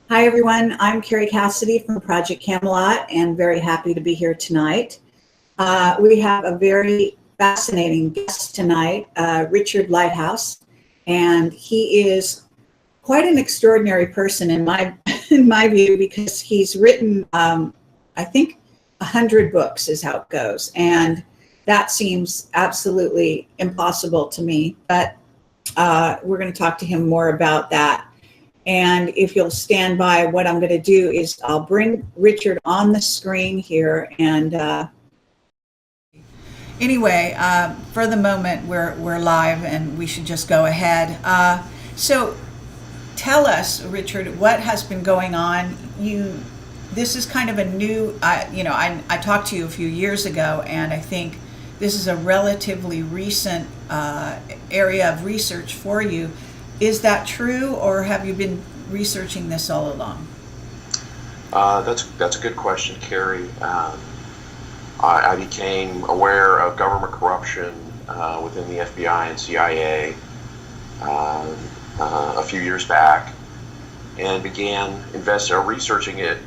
Hi, everyone. I'm Carrie Cassidy from Project Camelot and very happy to be here tonight. We have a very fascinating guest tonight, Richard Lighthouse, and he is quite an extraordinary person in my in my view because he's written, I think, 100 books is how it goes, and that seems absolutely impossible to me. But we're going to talk to him more about that. And if you'll stand by, what I'm going to do is I'll bring Richard on the screen here. And anyway, for the moment, we're live, and we should just go ahead. So, tell us, Richard, what has been going on. This is kind of a new. I talked to you a few years ago, and I think this is a relatively recent area of research for you. Is that true, or have you been researching this all along? That's a good question, Carrie. I became aware of government corruption within the FBI and CIA a few years back, and began researching it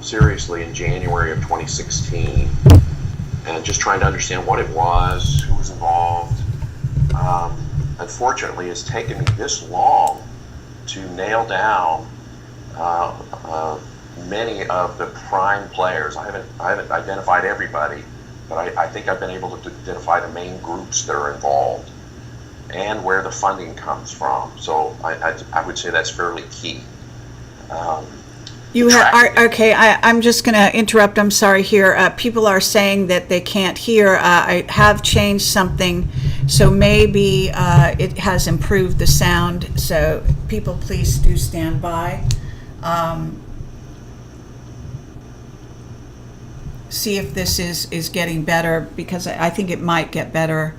seriously in January of 2016, and just trying to understand what it was, who was involved. Unfortunately, it's taken me this long to nail down many of the prime players. I haven't identified everybody, but I think I've been able to identify the main groups that are involved and where the funding comes from. So I would say that's fairly key. I'm just going to interrupt. I'm sorry here. People are saying that they can't hear. I have changed something, so maybe it has improved the sound. So people, please do stand by. See if this is getting better, because I think it might get better.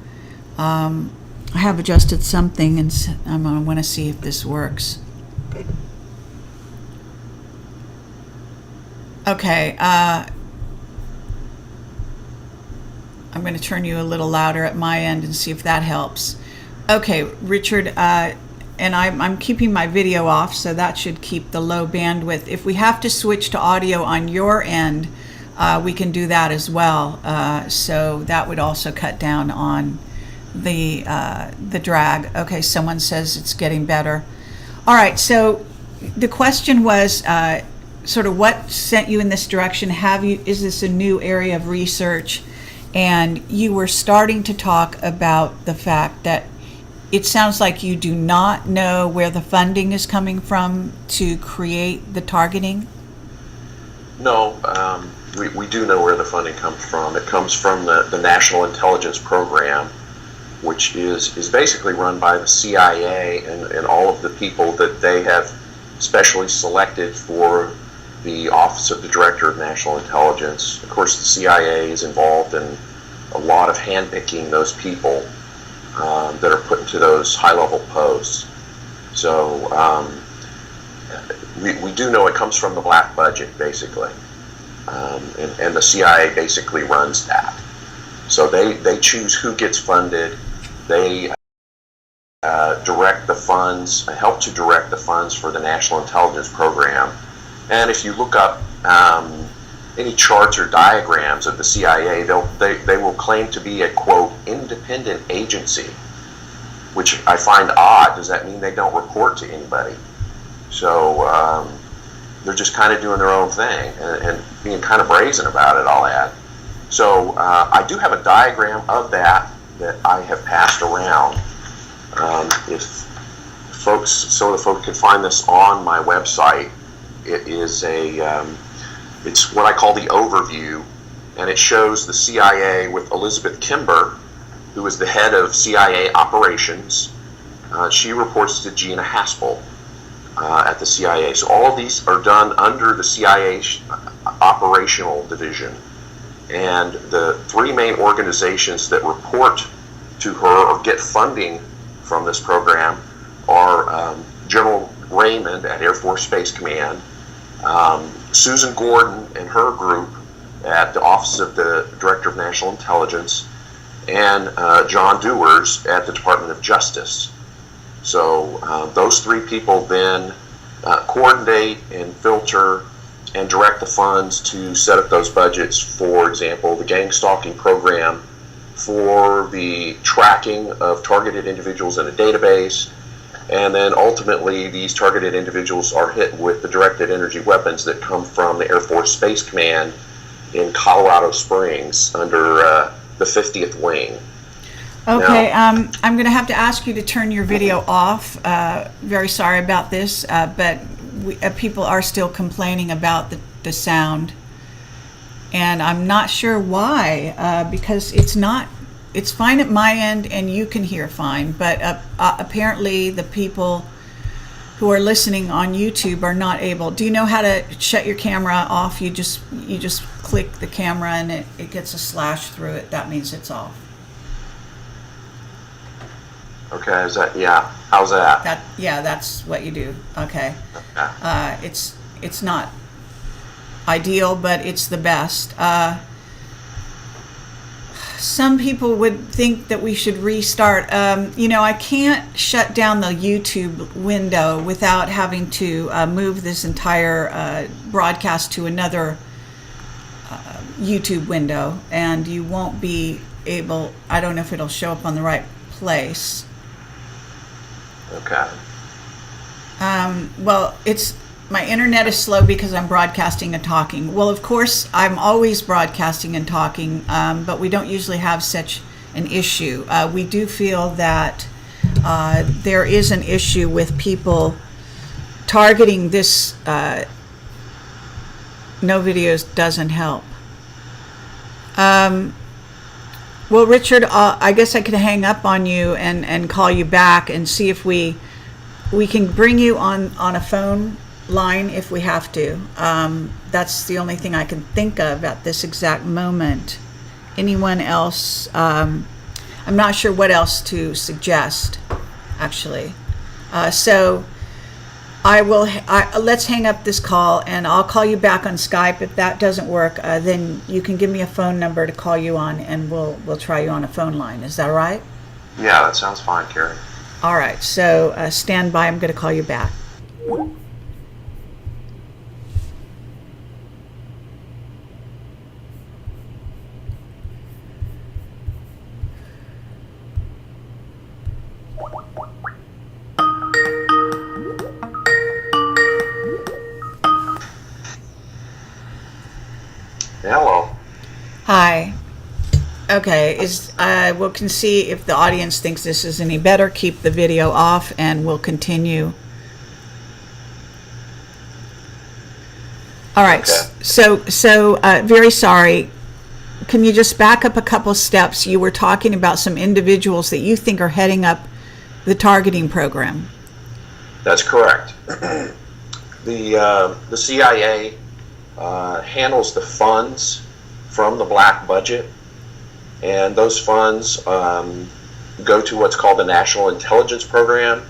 I have adjusted something, and I'm going to want to see if this works. Okay, I'm going to turn you a little louder at my end and see if that helps. Okay, Richard, and I'm keeping my video off, so that should keep the low bandwidth. If we have to switch to audio on your end, we can do that as well. So that would also cut down on the drag. Okay, someone says it's getting better. All right, so the question was, sort of what sent you in this direction? Is this a new area of research? And you were starting to talk about the fact that it sounds like you do not know where the funding is coming from to create the targeting. No, we do know where the funding comes from. It comes from the National Intelligence Program, which is basically run by the CIA and all of the people that they have specially selected for the Office of the Director of National Intelligence. Of course, the CIA is involved in a lot of handpicking those people that are put into those high-level posts. So we do know it comes from the black budget, basically, and the CIA basically runs that. So they choose who gets funded. They direct the funds, help to direct the funds for the National Intelligence Program. And if you look up any charts or diagrams of the CIA, they will claim to be a, quote, independent agency, which I find odd. Does that mean they don't report to anybody? So they're just kind of doing their own thing and being kind of brazen about it, I'll add. So I do have a diagram of that I have passed around. If folks, so the folks can find this on my website. It is it's what I call the overview, and it shows the CIA with Elizabeth Kimber, who is the head of CIA operations. She reports to Gina Haspel at the CIA. So all of these are done under the CIA operational division. And the three main organizations that report to her or get funding from this program are General Raymond at Air Force Space Command, Susan Gordon and her group at the Office of the Director of National Intelligence, and John Dewars at the Department of Justice. So those three people then coordinate and filter and direct the funds to set up those budgets. For example, the gang stalking program for the tracking of targeted individuals in a database, and then ultimately these targeted individuals are hit with the directed energy weapons that come from the Air Force Space Command in Colorado Springs under the 50th Wing. Okay, I'm going to have to ask you to turn your video off. Very sorry about this, but people are still complaining about the sound. And I'm not sure why, because it's fine at my end and you can hear fine, but apparently the people who are listening on YouTube are not able. Do you know how to shut your camera off? You just click the camera and it gets a slash through it. That means it's off. Okay, is that, yeah, how's that? Yeah, that's what you do. Okay. Okay. It's not ideal, but it's the best. Some people would think that we should restart. I can't shut down the YouTube window without having to move this entire broadcast to another YouTube window, and you won't be able, I don't know if it'll show up on the right place. Okay. Well, my internet is slow because I'm broadcasting and talking. Well, of course, I'm always broadcasting and talking, but we don't usually have such an issue. We do feel that there is an issue with people targeting this. No videos doesn't help. Well, Richard, I guess I could hang up on you and call you back and see if we can bring you on a phone line if we have to. That's the only thing I can think of at this exact moment. Anyone else? I'm not sure what else to suggest, actually. So let's hang up this call and I'll call you back on Skype. If that doesn't work, then you can give me a phone number to call you on and we'll try you on a phone line. Is that all right? Yeah, that sounds fine, Carrie. All right, so stand by. I'm going to call you back. Hello. Hi. Okay, we can see if the audience thinks this is any better. Keep the video off and we'll continue. All right, Okay. so very sorry. Can you just back up a couple steps? You were talking about some individuals that you think are heading up the targeting program. That's correct. The CIA handles the funds from the black budget, and those funds go to what's called the National Intelligence Program,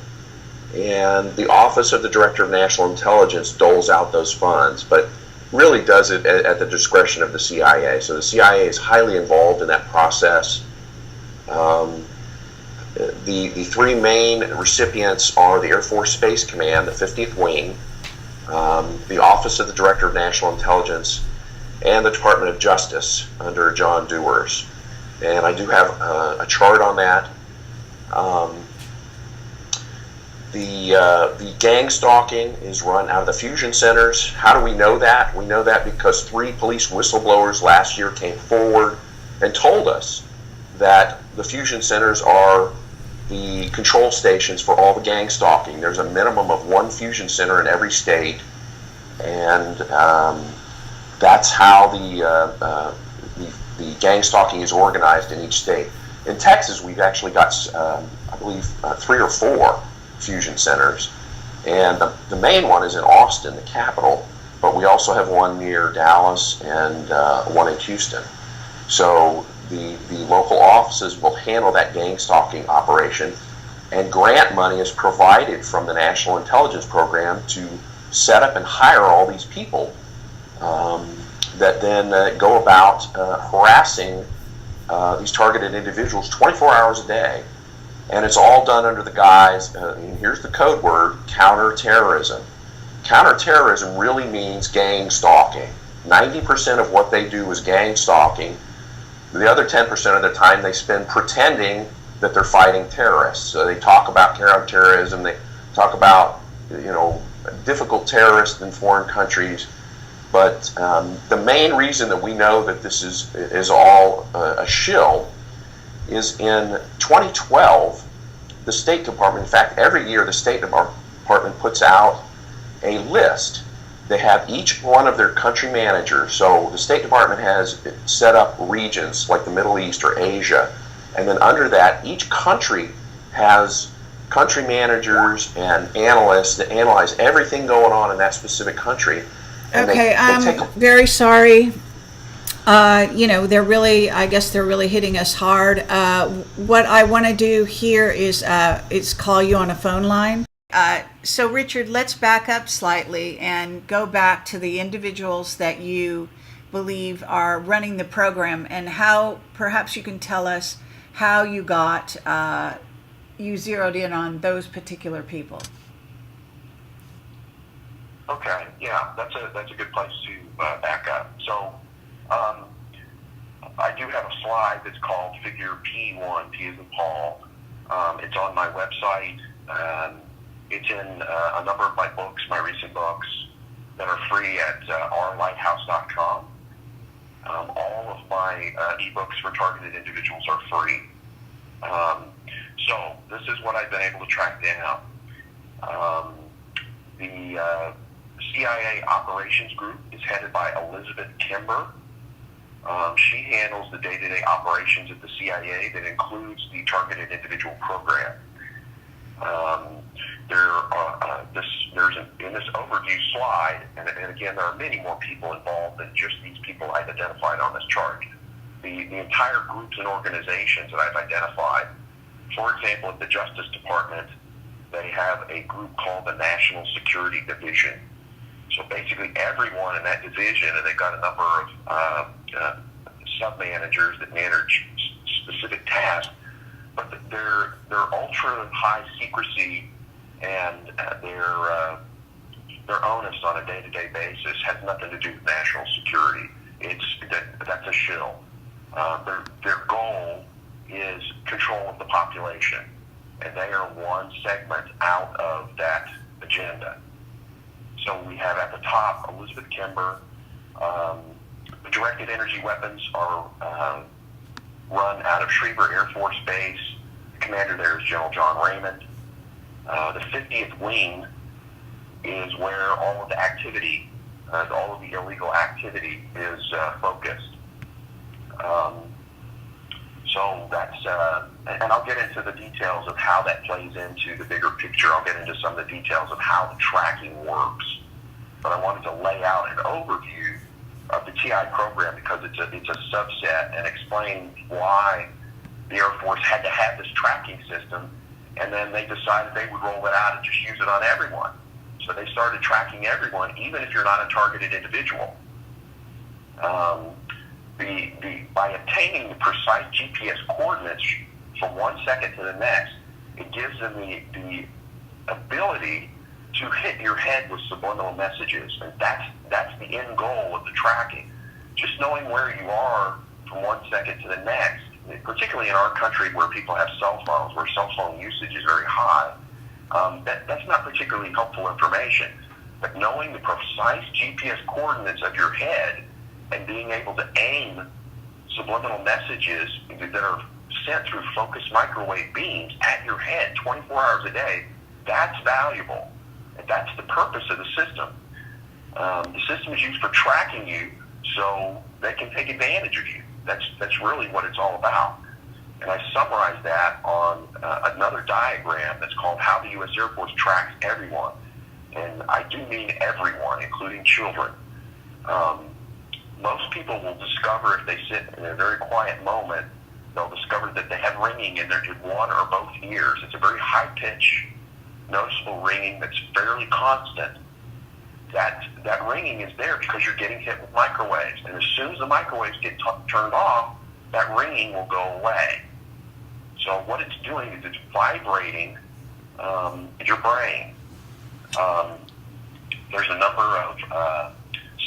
and the Office of the Director of National Intelligence doles out those funds, but really does it at the discretion of the CIA. So the CIA is highly involved in that process. The three main recipients are the Air Force Space Command, the 50th Wing, the Office of the Director of National Intelligence, and the Department of Justice under John Dewars. And I do have a chart on that. The gang stalking is run out of the fusion centers. How do we know that? We know that because 3 police whistleblowers last year came forward and told us that the fusion centers are the control stations for all the gang stalking. There's a minimum of 1 fusion center in every state, and that's how the gang stalking is organized in each state. In Texas, we've actually got, I believe, 3 or 4 fusion centers, and the main one is in Austin, the capital, but we also have one near Dallas and one in Houston. So the local offices will handle that gang stalking operation, and grant money is provided from the National Intelligence Program to set up and hire all these people that then go about harassing these targeted individuals 24 hours a day. And it's all done under the guise, and here's the code word, counterterrorism. Counterterrorism really means gang stalking. 90% of what they do is gang stalking. The other 10% of the time they spend pretending that they're fighting terrorists. So they talk about counterterrorism, they talk about, difficult terrorists in foreign countries. But the main reason that we know that this is all a shill is in 2012, the State Department, in fact, every year the State Department puts out a list. They have each one of their country managers. So the State Department has set up regions like the Middle East or Asia. And then under that, each country has country managers and analysts that analyze everything going on in that specific country. And okay, I'm very sorry. They're really hitting us hard. What I want to do here is call you on a phone line. So Richard, let's back up slightly and go back to the individuals that you believe are running the program, and how perhaps you can tell us how you zeroed in on those particular people. Okay, yeah, that's a good place to back up. So I do have a slide that's called Figure P1, P as in Paul. It's on my website. It's in a number of my books, my recent books, that are free at rlighthouse.com. All of my ebooks for targeted individuals are free. So this is what I've been able to track down. The CIA Operations Group is headed by Elizabeth Kimber. She handles the day-to-day operations at the CIA that includes the targeted individual program. In this overview slide, and again, there are many more people involved than just these people I've identified on this chart. The entire groups and organizations that I've identified. For example, at the Justice Department, they have a group called the National Security Division. So basically everyone in that division, and they've got a number of sub-managers that manage specific tasks, but their ultra high secrecy and their onus on a day-to-day basis has nothing to do with national security. That's a shill. Their goal is control of the population, and they are one segment out of that agenda. So we have at the top Elizabeth Kimber. The directed energy weapons are run out of Schriever Air Force Base. The commander there is General John Raymond. The 50th Wing is where all of the activity, all of the illegal activity is focused. So that's, and I'll get into the details of how that plays into the bigger picture. I'll get into some of the details of how the tracking works. But I wanted to lay out an overview of the TI program because it's a subset, and explain why the Air Force had to have this tracking system, and then they decided they would roll it out and just use it on everyone. So they started tracking everyone, even if you're not a targeted individual. By obtaining the precise GPS coordinates from 1 second to the next, it gives them the ability to hit your head with subliminal messages, and that's the end goal of the tracking. Just knowing where you are from 1 second to the next, particularly in our country where people have cell phones, where cell phone usage is very high, that's not particularly helpful information. But knowing the precise GPS coordinates of your head and being able to aim subliminal messages that are sent through focused microwave beams at your head 24 hours a day, that's valuable. And that's the purpose of the system. The system is used for tracking you so they can take advantage of you. That's really what it's all about. And I summarize that on another diagram that's called How the U.S. Air Force Tracks Everyone. And I do mean everyone, including children. Most people will discover, if they sit in a very quiet moment, they'll discover that they have ringing in their one or both ears. It's a very high pitch, noticeable ringing that's fairly constant. That ringing is there because you're getting hit with microwaves. And as soon as the microwaves get turned off, that ringing will go away. So what it's doing is it's vibrating your brain. there's a number of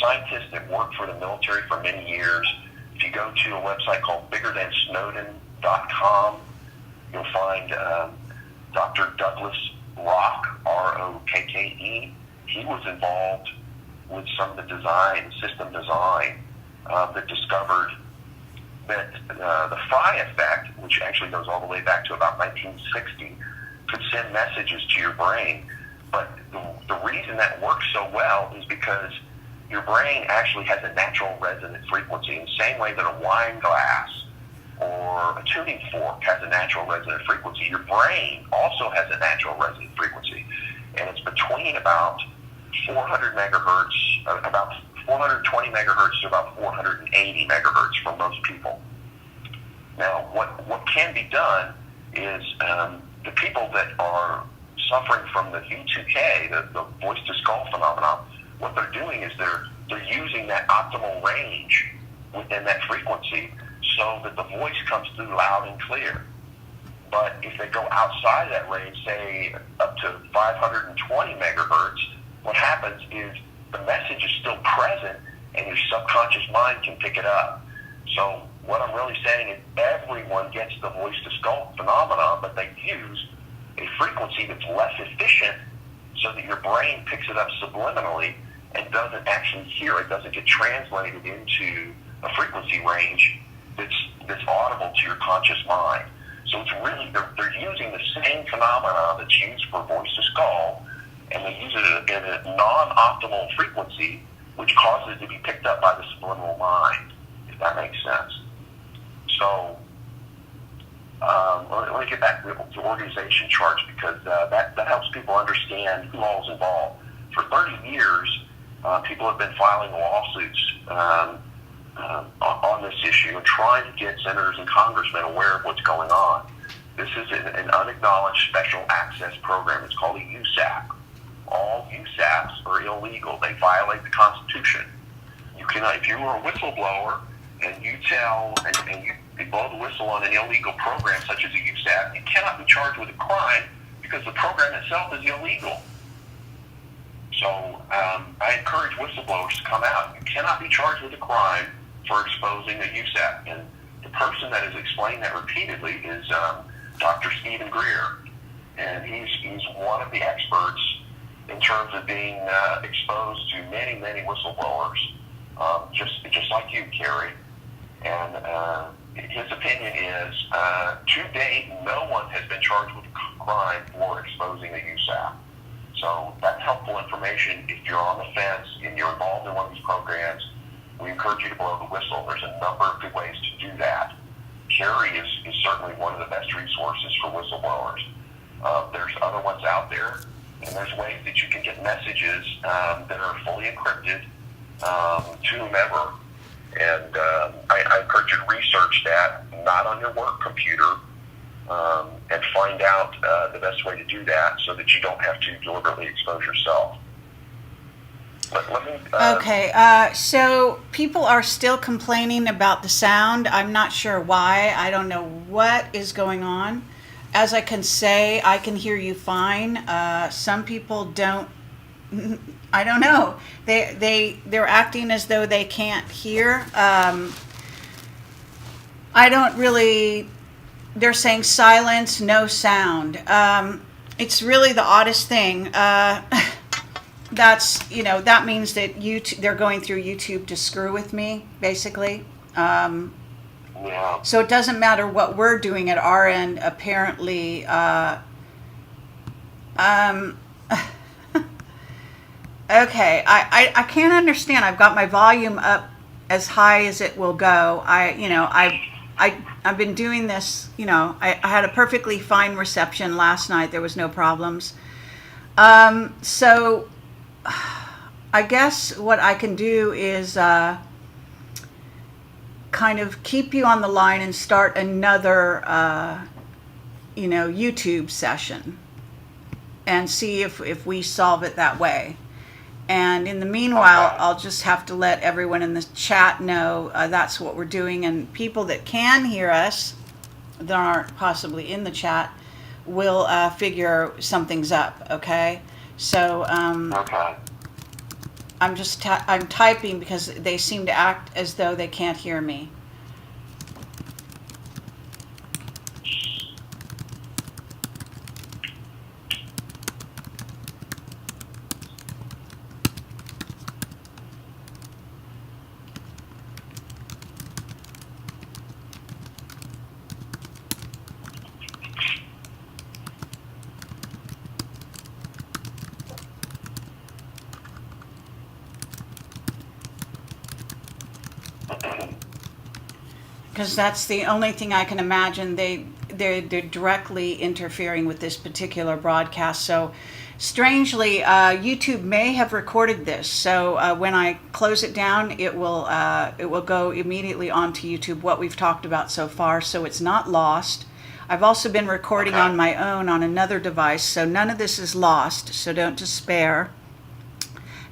scientists that worked for the military for many years. If you go to a website called biggerthansnowden.com, you'll find Dr. Douglas Rock, R-O-K-K-E. He was involved with some of the design, system design, that discovered that the Fry effect, which actually goes all the way back to about 1960, could send messages to your brain. But the reason that works so well is because your brain actually has a natural resonant frequency in the same way that a wine glass or a tuning fork has a natural resonant frequency. Your brain also has a natural resonant frequency, and it's between about 400 megahertz, about 420 megahertz to about 480 megahertz for most people. Now, what can be done is the people that are suffering from the V2K, the voice to skull phenomenon, what they're doing is they're using that optimal range within that frequency so that the voice comes through loud and clear. But if they go outside that range, say up to 520 megahertz, what happens is the message is still present and your subconscious mind can pick it up. So what I'm really saying is everyone gets the voice to skull phenomenon, but they use a frequency that's less efficient so that your brain picks it up subliminally and doesn't actually hear it, doesn't get translated into a frequency range that's audible to your conscious mind. So it's really, they're using the same phenomena that's used for voice to skull, and they use it in a non-optimal frequency, which causes it to be picked up by the subliminal mind, if that makes sense. So let me get back to organization charts, because that helps people understand who all is involved. For 30 years, people have been filing lawsuits on this issue and trying to get senators and congressmen aware of what's going on. This is an unacknowledged special access program. It's called a USAP. All USAPs are illegal. They violate the Constitution. You cannot, if you are a whistleblower and you tell and you blow the whistle on an illegal program such as a USAP, you cannot be charged with a crime because the program itself is illegal. So I encourage whistleblowers to come out. You cannot be charged with a crime for exposing a USAP. And the person that has explained that repeatedly is Dr. Stephen Greer. And he's one of the experts in terms of being exposed to many, many whistleblowers, just like you, Carrie. And his opinion is, to date, no one has been charged with a crime for exposing a USAP. So that's helpful information. If you're on the fence and you're involved in one of these programs, we encourage you to blow the whistle. There's a number of good ways to do that. Carrie is certainly one of the best resources for whistleblowers. There's other ones out there, and there's ways that you can get messages that are fully encrypted to whomever. And I encourage you to research that, not on your work computer, and find out the best way to do that so that you don't have to deliberately expose yourself. But let me, Okay, so people are still complaining about the sound. I'm not sure why. I don't know what is going on. As I can say, I can hear you fine. Some people don't. I don't know. They're acting as though they can't hear. I don't really. They're saying silence, no sound. It's really the oddest thing. That means that they're going through YouTube to screw with me, basically. yeah. So it doesn't matter what we're doing at our end, apparently. Okay, I can't understand. I've got my volume up as high as it will go. I've been doing this, I had a perfectly fine reception last night. There was no problems. So I guess what I can do is kind of keep you on the line and start another, YouTube session and see if we solve it that way. And in the meanwhile, Okay. I'll just have to let everyone in the chat know that's what we're doing. And people that can hear us, that aren't possibly in the chat, will figure something's up, okay? So, Okay. I'm typing because they seem to act as though they can't hear me. Because that's the only thing I can imagine. They're directly interfering with this particular broadcast. So strangely, YouTube may have recorded this. So when I close it down, it will go immediately onto YouTube, what we've talked about so far. So it's not lost. I've also been recording on my own on another device, so none of this is lost. So don't despair.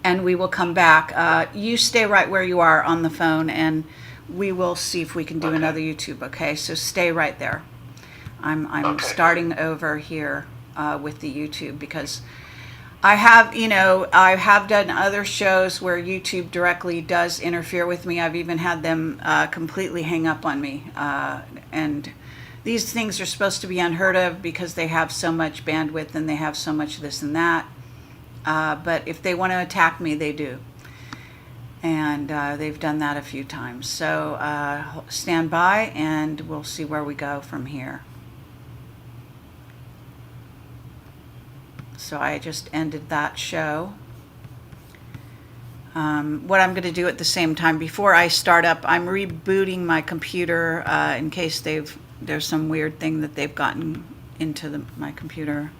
And we will come back. You stay right where you are on the phone, and we will see if we can do another YouTube. Okay, so stay right there. I'm Okay. starting over here with the YouTube, because I have done other shows where YouTube directly does interfere with me. I've even had them completely hang up on me, and these things are supposed to be unheard of because they have so much bandwidth and they have so much this and that. But if they want to attack me, they do. And they've done that a few times. So stand by and we'll see where we go from here. So I just ended that show. What I'm going to do at the same time, before I start up, I'm rebooting my computer in case there's some weird thing that they've gotten into my computer.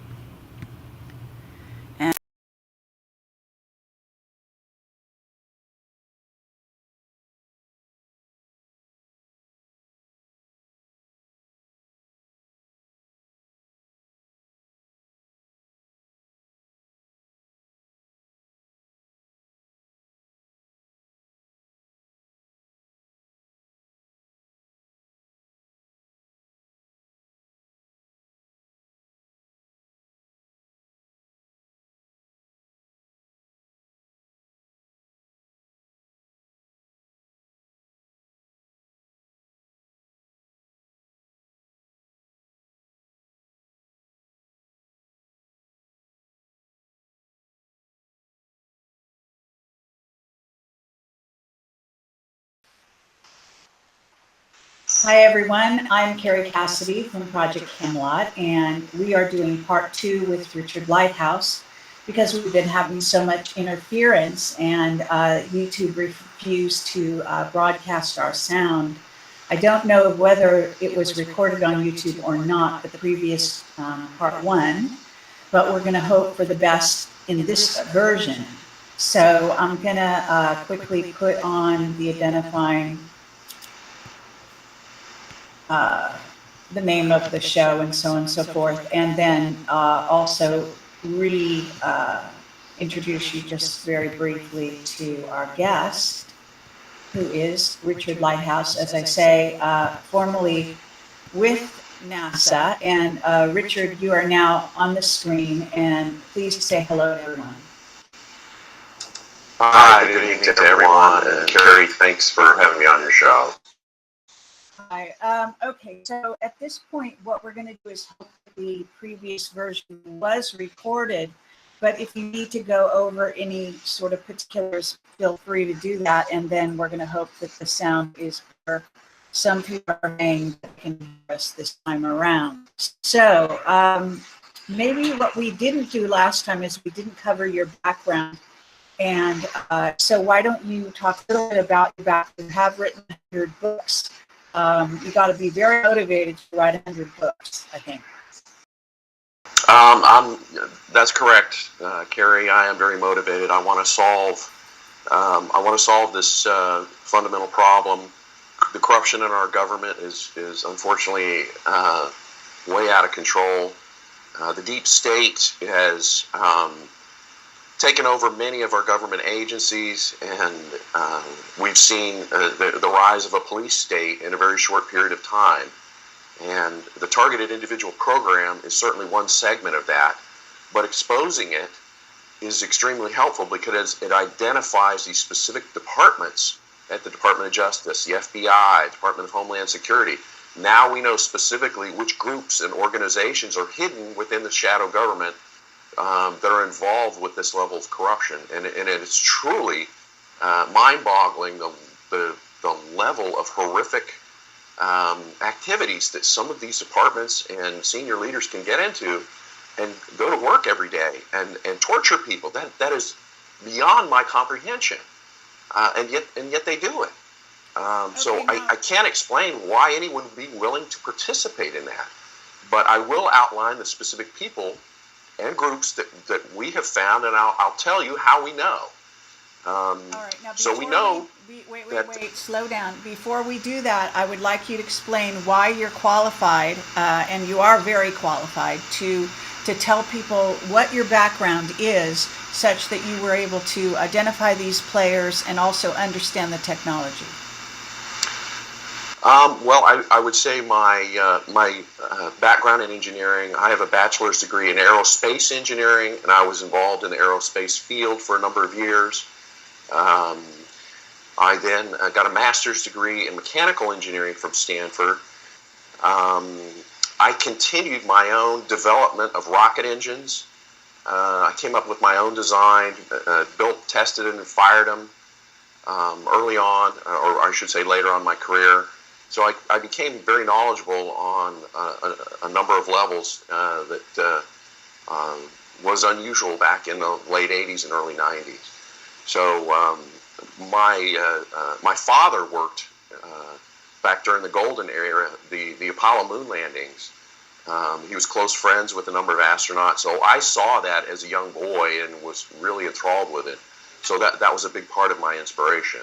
Hi everyone, I'm Carrie Cassidy from Project Camelot, and we are doing part 2 with Richard Lighthouse because we've been having so much interference, and YouTube refused to broadcast our sound. I don't know whether it was recorded on YouTube or not, but the previous part 1, but we're going to hope for the best in this version. So I'm going to quickly put on the identifying the name of the show and so on and so forth, and then also introduce you just very briefly to our guest, who is Richard Lighthouse, as I say, formerly with NASA. And Richard, you are now on the screen, and please say hello to everyone. Hi, good evening to everyone. And Carrie, thanks for having me on your show. Hi. Okay, so at this point, what we're going to do is hope that the previous version was recorded, but if you need to go over any sort of particulars, feel free to do that, and then we're going to hope that the sound is better. Some people are saying that can hear us this time around. So maybe what we didn't do last time is we didn't cover your background, and so why don't you talk a little bit about your background? You have written 100 books. You got to be very motivated to write 100 books, I think. That's correct, Carrie. I am very motivated. I want to solve this fundamental problem. The corruption in our government is unfortunately way out of control. The deep state has taken over many of our government agencies, and we've seen the rise of a police state in a very short period of time. And the targeted individual program is certainly one segment of that, but exposing it is extremely helpful because it identifies these specific departments at the Department of Justice, the FBI, Department of Homeland Security. Now we know specifically which groups and organizations are hidden within the shadow government that are involved with this level of corruption. And it's truly mind-boggling the level of horrific activities that some of these departments and senior leaders can get into and go to work every day and torture people. That is beyond my comprehension. And yet they do it. So I can't explain why anyone would be willing to participate in that. But I will outline the specific people and groups that we have found, and I'll tell you how we know. All right. Now, so we know. Wait, slow down. Before we do that, I would like you to explain why you're qualified, and you are very qualified, to tell people what your background is, such that you were able to identify these players and also understand the technology. Well, I would say my background in engineering, I have a bachelor's degree in aerospace engineering, and I was involved in the aerospace field for a number of years. I then got a master's degree in mechanical engineering from Stanford. I continued my own development of rocket engines. I came up with my own design, built, tested, and fired them early on, or I should say later on in my career. So I became very knowledgeable on a number of levels that was unusual back in the late 80s and early 90s. So my father worked back during the golden era, the Apollo moon landings. He was close friends with a number of astronauts, so I saw that as a young boy and was really enthralled with it. So that was a big part of my inspiration.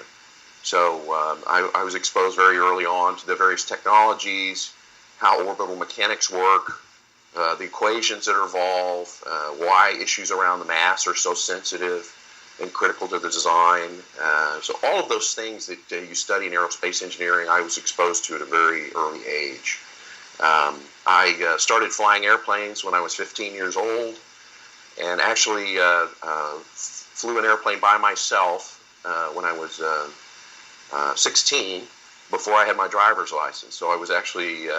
So I was exposed very early on to the various technologies, how orbital mechanics work, the equations that are involved, why issues around the mass are so sensitive and critical to the design. So all of those things that you study in aerospace engineering, I was exposed to at a very early age. I started flying airplanes when I was 15 years old, and actually flew an airplane by myself when I was 16, before I had my driver's license. So I was actually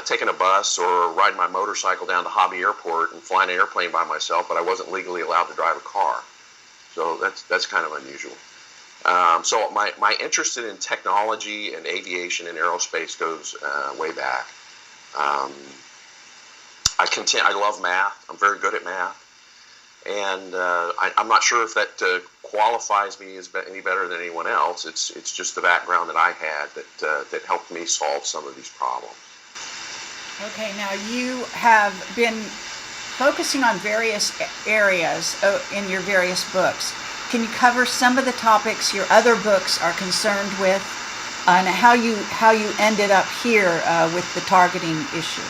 taking a bus or riding my motorcycle down to Hobby Airport and flying an airplane by myself, but I wasn't legally allowed to drive a car. So that's kind of unusual. So my interest in technology and aviation and aerospace goes way back. I love math. I'm very good at math. And I'm not sure if that qualifies me as any better than anyone else. It's just the background that I had that helped me solve some of these problems. Okay, now you have been focusing on various areas in your various books. Can you cover some of the topics your other books are concerned with, and how you ended up here with the targeting issue?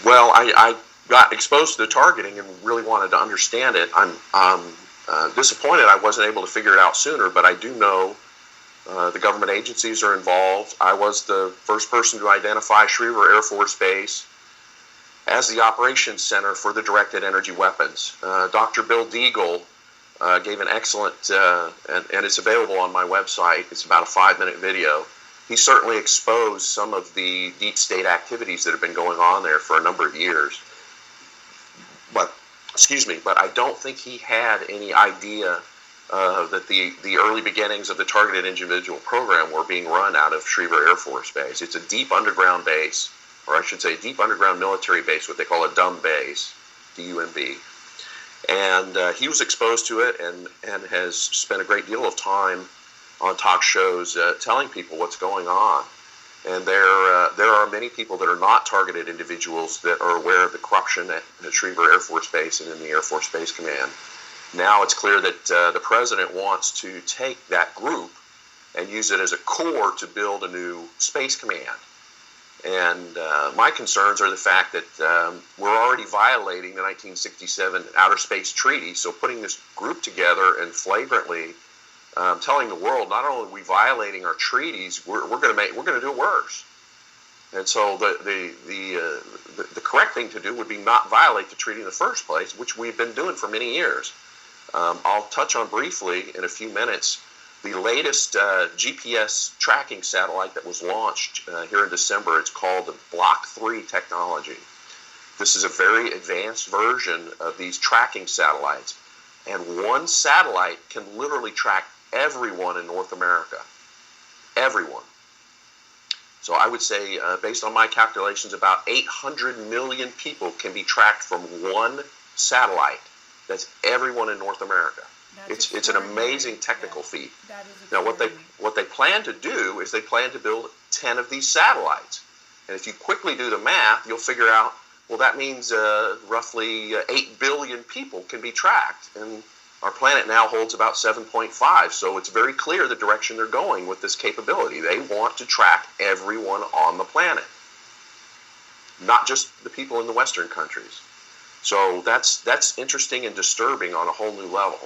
Well, I got exposed to the targeting and really wanted to understand it. I'm disappointed I wasn't able to figure it out sooner, but I do know the government agencies are involved. I was the first person to identify Schriever Air Force Base as the operations center for the directed energy weapons. Dr. Bill Deagle gave an excellent, and it's available on my website, it's about a 5-minute video. He certainly exposed some of the deep state activities that have been going on there for a number of years. But I don't think he had any idea that the early beginnings of the targeted individual program were being run out of Schriever Air Force Base. It's a deep underground base, or I should say deep underground military base, what they call a dumb base, D-U-M-B. And he was exposed to it and has spent a great deal of time on talk shows telling people what's going on. And there are many people that are not targeted individuals that are aware of the corruption at Schriever Air Force Base and in the Air Force Space Command. Now it's clear that the president wants to take that group and use it as a core to build a new space command. And my concerns are the fact that we're already violating the 1967 Outer Space Treaty. So putting this group together and flagrantly telling the world not only are we violating our treaties, we're going to do it worse. And so the correct thing to do would be not violate the treaty in the first place, which we've been doing for many years. I'll touch on briefly in a few minutes the latest GPS tracking satellite that was launched here in December. It's called the Block 3 technology. This is a very advanced version of these tracking satellites. And one satellite can literally track everyone in North America. Everyone. So I would say, based on my calculations, about 800 million people can be tracked from one satellite. That's everyone in North America. It's an amazing technical feat. Now, what they plan to do is they plan to build 10 of these satellites. And if you quickly do the math, you'll figure out, well, that means roughly 8 billion people can be tracked. And our planet now holds about 7.5, so it's very clear the direction they're going with this capability. They want to track everyone on the planet, not just the people in the Western countries. So that's interesting and disturbing on a whole new level.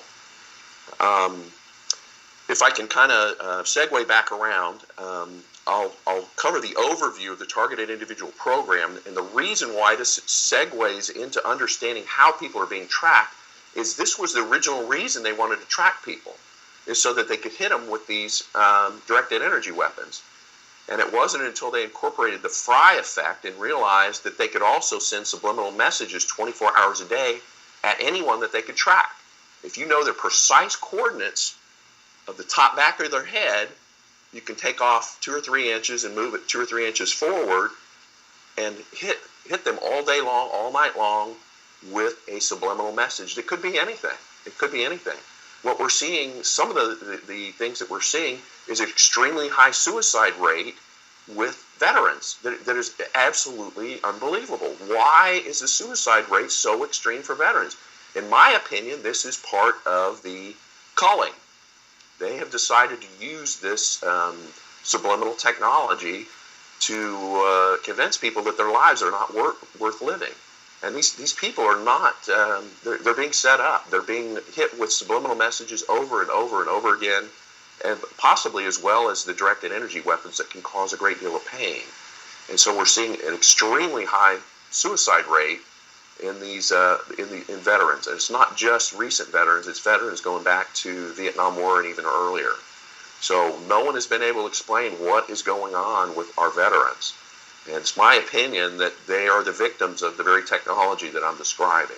If I can kind of segue back around, I'll cover the overview of the Targeted Individual Program, and the reason why this segues into understanding how people are being tracked is this was the original reason they wanted to track people, is so that they could hit them with these directed energy weapons. And it wasn't until they incorporated the Fry effect and realized that they could also send subliminal messages 24 hours a day at anyone that they could track. If you know the precise coordinates of the top back of their head, you can take off 2 or 3 inches and move it 2 or 3 inches forward and hit them all day long, all night long, with a subliminal message. It could be anything. It could be anything. What we're seeing, some of the things that we're seeing is an extremely high suicide rate with veterans. That is absolutely unbelievable. Why is the suicide rate so extreme for veterans? In my opinion, this is part of the culling. They have decided to use this subliminal technology to convince people that their lives are not worth living. And these people are not, they're being set up. They're being hit with subliminal messages over and over and over again, and possibly as well as the directed energy weapons that can cause a great deal of pain. And so we're seeing an extremely high suicide rate in these in veterans. And it's not just recent veterans, it's veterans going back to the Vietnam War and even earlier. So no one has been able to explain what is going on with our veterans. And it's my opinion that they are the victims of the very technology that I'm describing.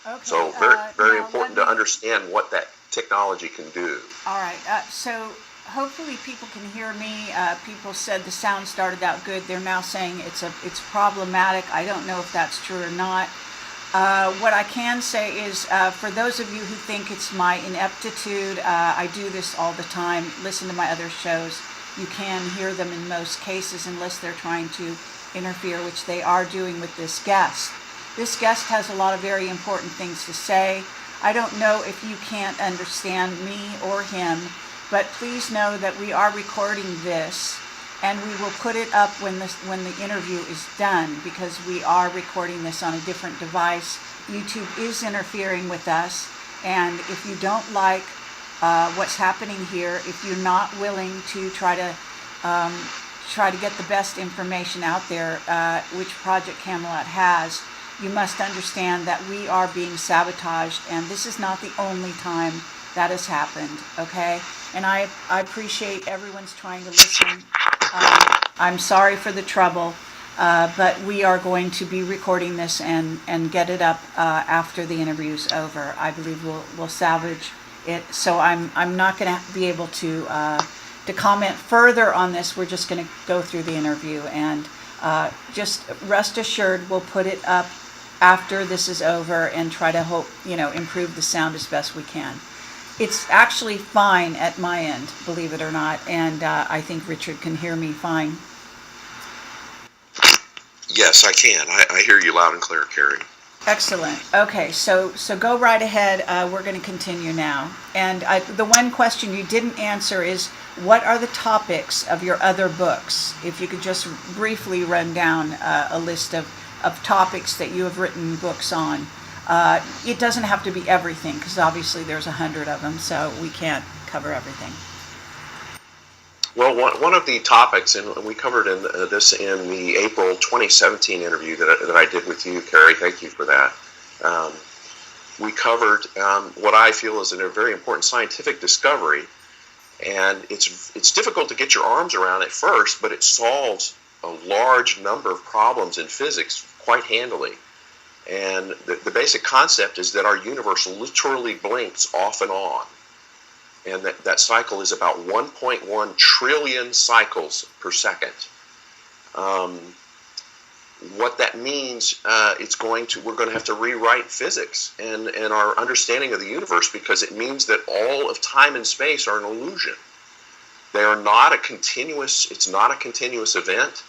Okay. So very important to understand what that technology can do. All right. So hopefully people can hear me. People said the sound started out good. They're now saying it's problematic. I don't know if that's true or not. What I can say is, for those of you who think it's my ineptitude, I do this all the time. Listen to my other shows. You can hear them in most cases unless they're trying to interfere, which they are doing with this guest. This guest has a lot of very important things to say. I don't know if you can't understand me or him, but please know that we are recording this, and we will put it up when the interview is done, because we are recording this on a different device. YouTube is interfering with us, and if you don't like what's happening here, if you're not willing to try to get the best information out there, which Project Camelot has, you must understand that we are being sabotaged, and this is not the only time that has happened, okay? And I appreciate everyone's trying to listen. I'm sorry for the trouble, but we are going to be recording this and get it up after the interview's over. I believe we'll salvage it. So I'm not going to be able to comment further on this. We're just going to go through the interview, and just rest assured we'll put it up after this is over and try to improve the sound as best we can. It's actually fine at my end, believe it or not, and I think Richard can hear me fine. Yes, I can. I hear you loud and clear, Carrie. Excellent. Okay, so go right ahead. We're going to continue now. And the one question you didn't answer is, what are the topics of your other books? If you could just briefly run down a list of topics that you have written books on. It doesn't have to be everything, because obviously there's 100 of them, so we can't cover everything. Well, one of the topics, and we covered this in the April 2017 interview that I did with you, Carrie. Thank you for that. Um, we covered what I feel is a very important scientific discovery, and it's difficult to get your arms around at first, but it solves a large number of problems in physics quite handily. And the basic concept is that our universe literally blinks off and on. And that cycle is about 1.1 trillion cycles per second. What that means, we're going to have to rewrite physics and our understanding of the universe, because it means that all of time and space are an illusion. They are not a continuous. It's not a continuous event.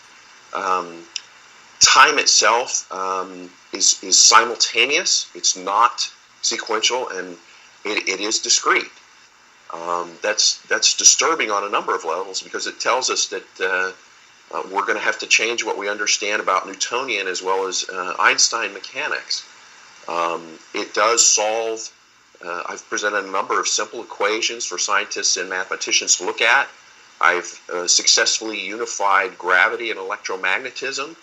Time itself is simultaneous. It's not sequential, and it is discrete. That's disturbing on a number of levels, because it tells us that we're going to have to change what we understand about Newtonian as well as Einstein mechanics. It does solve. I've presented a number of simple equations for scientists and mathematicians to look at. I've successfully unified gravity and electromagnetism.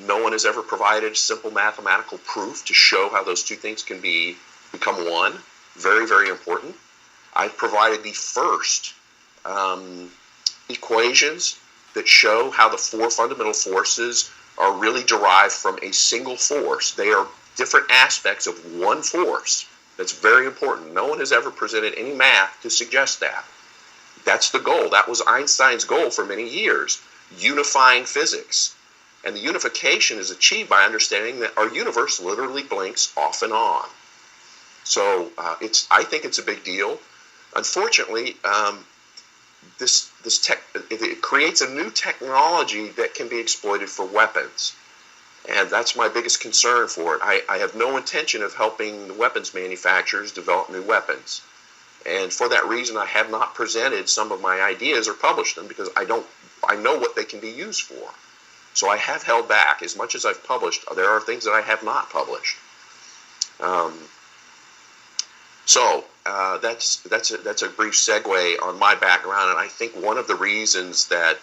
No one has ever provided simple mathematical proof to show how those two things can become one. Very, very important. I've provided the first equations that show how the four fundamental forces are really derived from a single force. They are different aspects of one force. That's very important. No one has ever presented any math to suggest that. That's the goal. That was Einstein's goal for many years, unifying physics. And the unification is achieved by understanding that our universe literally blinks off and on. So I think it's a big deal. Unfortunately, it creates a new technology that can be exploited for weapons. And that's my biggest concern for it. I have no intention of helping the weapons manufacturers develop new weapons. And for that reason, I have not presented some of my ideas or published them, because I know what they can be used for. So I have held back. As much as I've published, there are things that I have not published. That's a brief segue on my background, and I think one of the reasons that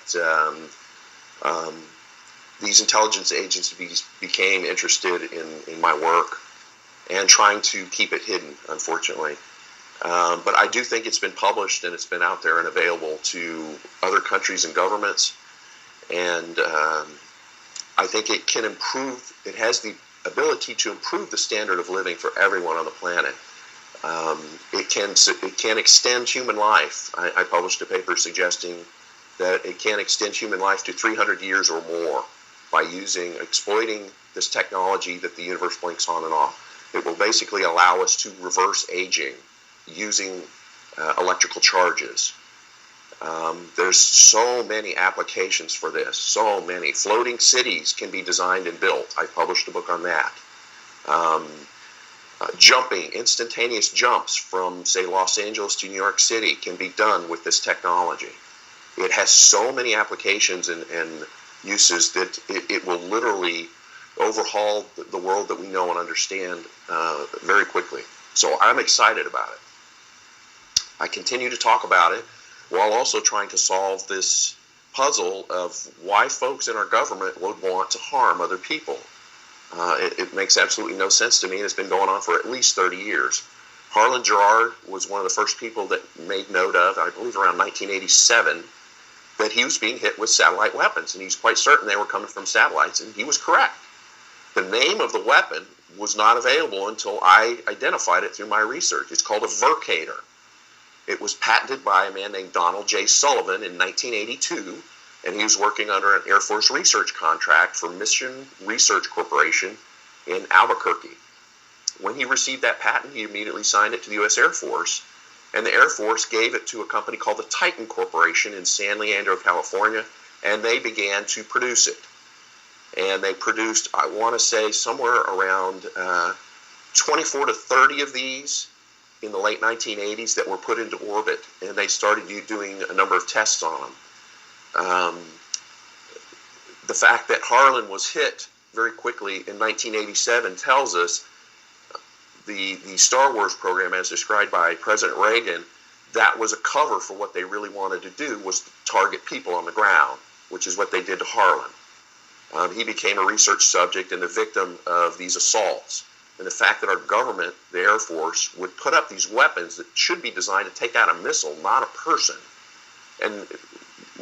these intelligence agencies became interested in my work, and trying to keep it hidden, unfortunately. But I do think it's been published, and it's been out there and available to other countries and governments, and I think it can improve. It has the ability to improve the standard of living for everyone on the planet. It can extend human life. I published a paper suggesting that it can extend human life to 300 years or more by exploiting this technology that the universe blinks on and off. It will basically allow us to reverse aging using electrical charges. There's so many applications for this. So many. Floating cities can be designed and built. I published a book on that. Jumping, instantaneous jumps from, say, Los Angeles to New York City can be done with this technology. It has so many applications and uses that it will literally overhaul the world that we know and understand very quickly. So I'm excited about it. I continue to talk about it while also trying to solve this puzzle of why folks in our government would want to harm other people. It makes absolutely no sense to me, and it's been going on for at least 30 years. Harlan Gerard was one of the first people that made note of, I believe around 1987, that he was being hit with satellite weapons, and he's quite certain they were coming from satellites, and he was correct. The name of the weapon was not available until I identified it through my research. It's called a Vercator. It was patented by a man named Donald J. Sullivan in 1982, and he was working under an Air Force research contract for Mission Research Corporation in Albuquerque. When he received that patent, he immediately signed it to the U.S. Air Force, and the Air Force gave it to a company called the Titan Corporation in San Leandro, California, and they began to produce it. And they produced, I want to say, somewhere around 24 to 30 of these in the late 1980s that were put into orbit, and they started doing a number of tests on them. The fact that Harlan was hit very quickly in 1987 tells us the Star Wars program, as described by President Reagan, that was a cover for what they really wanted to do, was to target people on the ground, which is what they did to Harlan. He became a research subject and a victim of these assaults. And the fact that our government, the Air Force, would put up these weapons that should be designed to take out a missile, not a person. And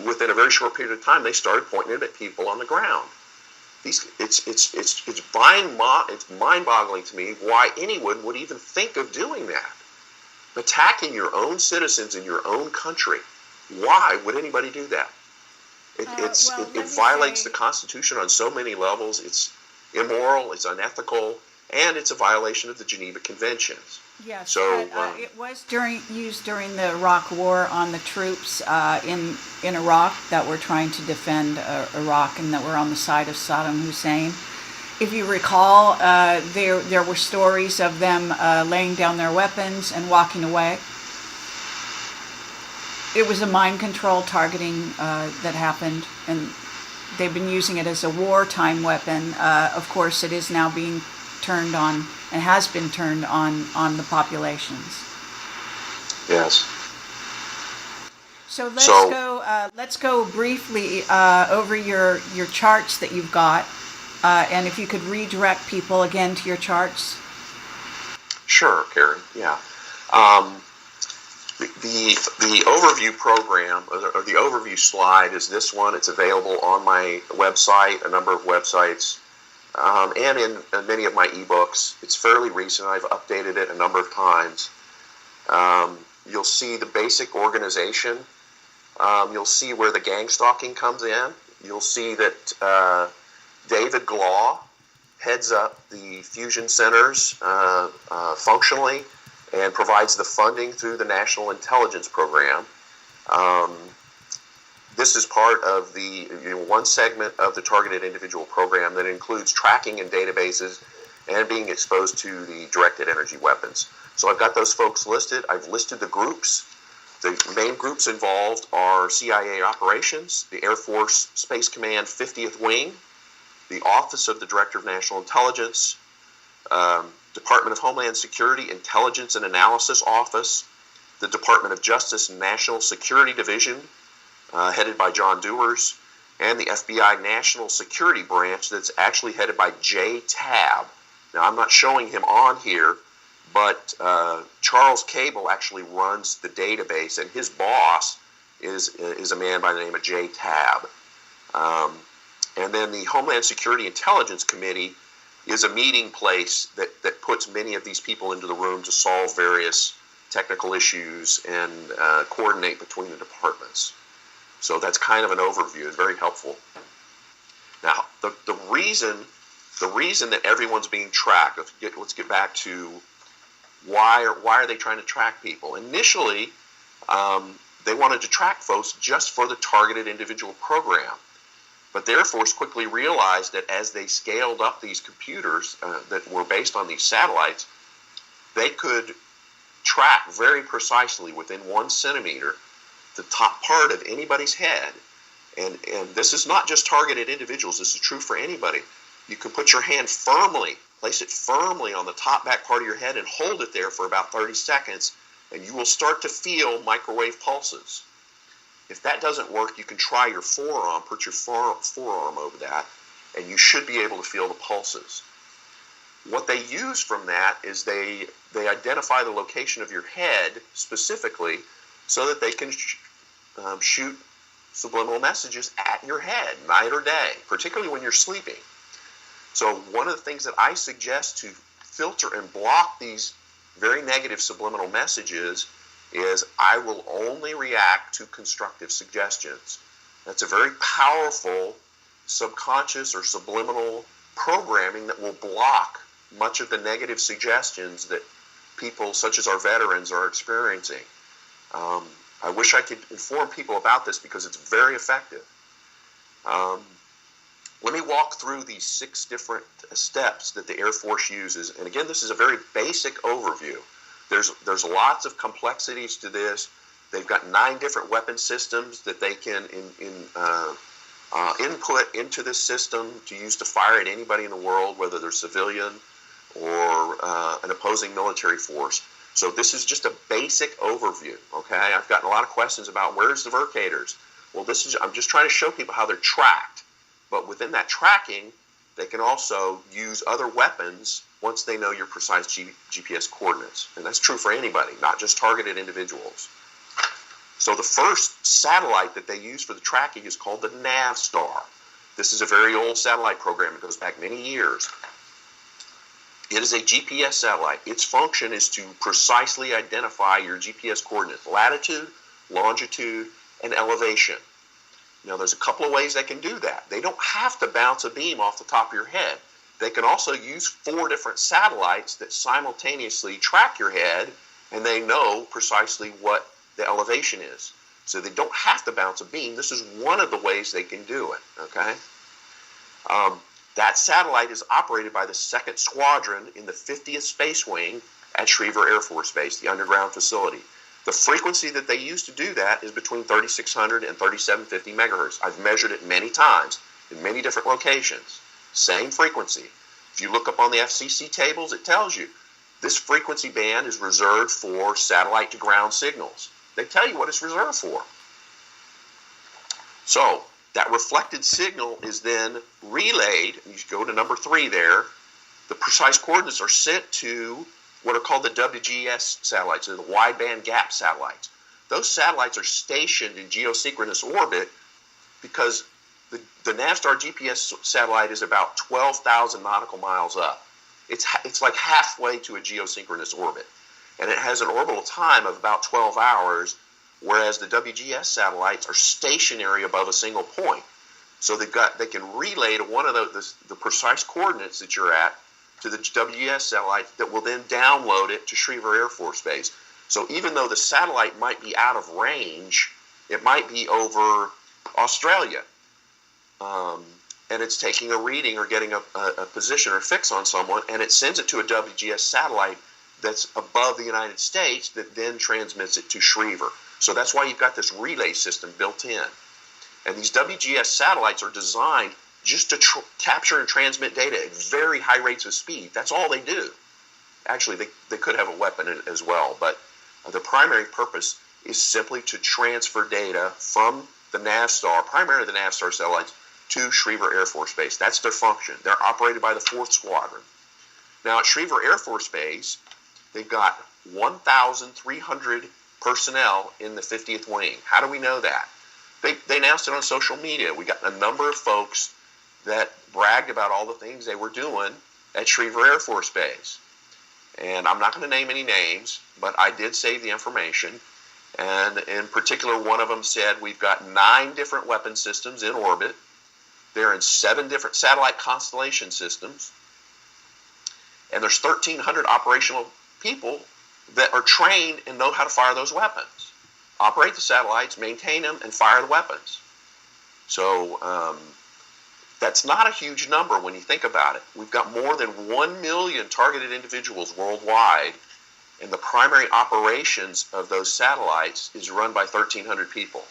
within a very short period of time, they started pointing it at people on the ground. It's mind-boggling to me why anyone would even think of doing that. Attacking your own citizens in your own country. Why would anybody do that? It violates the Constitution on so many levels. It's immoral, it's unethical, and it's a violation of the Geneva Conventions. Yes, so, but it was used during the Iraq War on the troops in Iraq that were trying to defend Iraq and that were on the side of Saddam Hussein. If you recall, there were stories of them laying down their weapons and walking away. It was a mind control targeting that happened, and they've been using it as a wartime weapon. Of course, it is now being turned on and has been turned on the populations. Yes. So let's go briefly over your charts that you've got, and if you could redirect people again to your charts. Sure, Karen. Yeah. The overview program, or the overview slide, is this one. It's available on my website, a number of websites, and in many of my ebooks. It's fairly recent. I've updated it a number of times. You'll see the basic organization. You'll see where the gang stalking comes in. You'll see that David Glaw heads up the fusion centers functionally and provides the funding through the National Intelligence Program. This is part of the one segment of the Targeted Individual Program that includes tracking in databases and being exposed to the directed energy weapons. So I've got those folks listed. I've listed the groups. The main groups involved are CIA Operations, the Air Force Space Command 50th Wing, the Office of the Director of National Intelligence, Department of Homeland Security Intelligence and Analysis Office, the Department of Justice National Security Division, headed by John Dewars, and the FBI National Security Branch that's actually headed by Jay Tabb. Now, I'm not showing him on here, but Charles Cable actually runs the database, and his boss is a man by the name of Jay Tabb. And then the Homeland Security Intelligence Committee is a meeting place that puts many of these people into the room to solve various technical issues and coordinate between the departments. So that's kind of an overview. It's very helpful. Now, the reason that everyone's being tracked, let's get back to why are they trying to track people? Initially, they wanted to track folks just for the Targeted Individual Program. But the Air Force quickly realized that as they scaled up these computers that were based on these satellites, they could track very precisely within 1 centimeter the top part of anybody's head. And this is not just targeted individuals. This is true for anybody. You can put your hand firmly, place it firmly on the top back part of your head and hold it there for about 30 seconds, and you will start to feel microwave pulses. If that doesn't work, you can try your forearm, put your forearm over that, and you should be able to feel the pulses. What they use from that is they identify the location of your head specifically so that they can shoot subliminal messages at your head, night or day, particularly when you're sleeping. So one of the things that I suggest to filter and block these very negative subliminal messages is I will only react to constructive suggestions. That's a very powerful subconscious or subliminal programming that will block much of the negative suggestions that people such as our veterans are experiencing. I wish I could inform people about this because it's very effective. Let me walk through these 6 different steps that the Air Force uses. And again, this is a very basic overview. There's lots of complexities to this. They've got 9 different weapon systems that they can input into this system to use to fire at anybody in the world, whether they're civilian or an opposing military force. So this is just a basic overview, okay? I've gotten a lot of questions about where's the Vercators. Well, I'm just trying to show people how they're tracked. But within that tracking, they can also use other weapons once they know your precise GPS coordinates. And that's true for anybody, not just targeted individuals. So the first satellite that they use for the tracking is called the Navstar. This is a very old satellite program. It goes back many years. It is a GPS satellite. Its function is to precisely identify your GPS coordinates, latitude, longitude, and elevation. Now, there's a couple of ways they can do that. They don't have to bounce a beam off the top of your head. They can also use 4 different satellites that simultaneously track your head, and they know precisely what the elevation is. So they don't have to bounce a beam. This is one of the ways they can do it, okay? That satellite is operated by the 2nd Squadron in the 50th Space Wing at Schriever Air Force Base, the underground facility. The frequency that they use to do that is between 3600 and 3750 megahertz. I've measured it many times in many different locations. Same frequency. If you look up on the FCC tables, it tells you this frequency band is reserved for satellite to ground signals. They tell you what it's reserved for. So that reflected signal is then relayed. You go to number 3 there. The precise coordinates are sent to what are called the WGS satellites, or the wideband gap satellites. Those satellites are stationed in geosynchronous orbit because the Navstar GPS satellite is about 12,000 nautical miles up. It's like halfway to a geosynchronous orbit. And it has an orbital time of about 12 hours, whereas the WGS satellites are stationary above a single point. So they can relay to one of the precise coordinates that you're at to the WGS satellite that will then download it to Schriever Air Force Base. So even though the satellite might be out of range, it might be over Australia, and it's taking a reading or getting a position or fix on someone, and it sends it to a WGS satellite that's above the United States that then transmits it to Schriever. So that's why you've got this relay system built in. And these WGS satellites are designed just to capture and transmit data at very high rates of speed. That's all they do. Actually, they could have a weapon as well, but the primary purpose is simply to transfer data from the Navstar, primarily the Navstar satellites, to Schriever Air Force Base. That's their function. They're operated by the 4th Squadron. Now, at Schriever Air Force Base, they've got 1,300 personnel in the 50th Wing. How do we know that? They announced it on social media. We got a number of folks that bragged about all the things they were doing at Schriever Air Force Base. And I'm not going to name any names, but I did save the information. And in particular, one of them said we've got 9 different weapon systems in orbit. They're in 7 different satellite constellation systems. And there's 1,300 operational people that are trained and know how to fire those weapons, operate the satellites, maintain them, and fire the weapons. So that's not a huge number when you think about it. We've got more than 1 million targeted individuals worldwide, and the primary operations of those satellites is run by 1,300 people.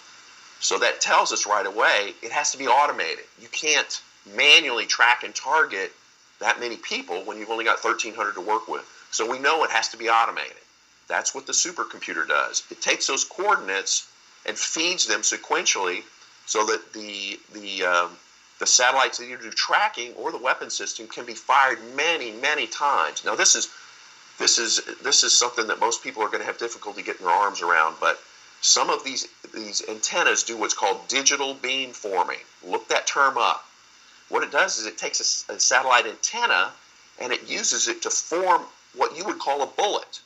So that tells us right away it has to be automated. You can't manually track and target that many people when you've only got 1,300 to work with. So we know it has to be automated. That's what the supercomputer does. It takes those coordinates and feeds them sequentially so that the satellites that either do tracking or the weapon system can be fired many, many times. Now this is something that most people are going to have difficulty getting their arms around, but some of these antennas do what's called digital beam forming. Look that term up. What it does is it takes a satellite antenna and it uses it to form what you would call a bullet.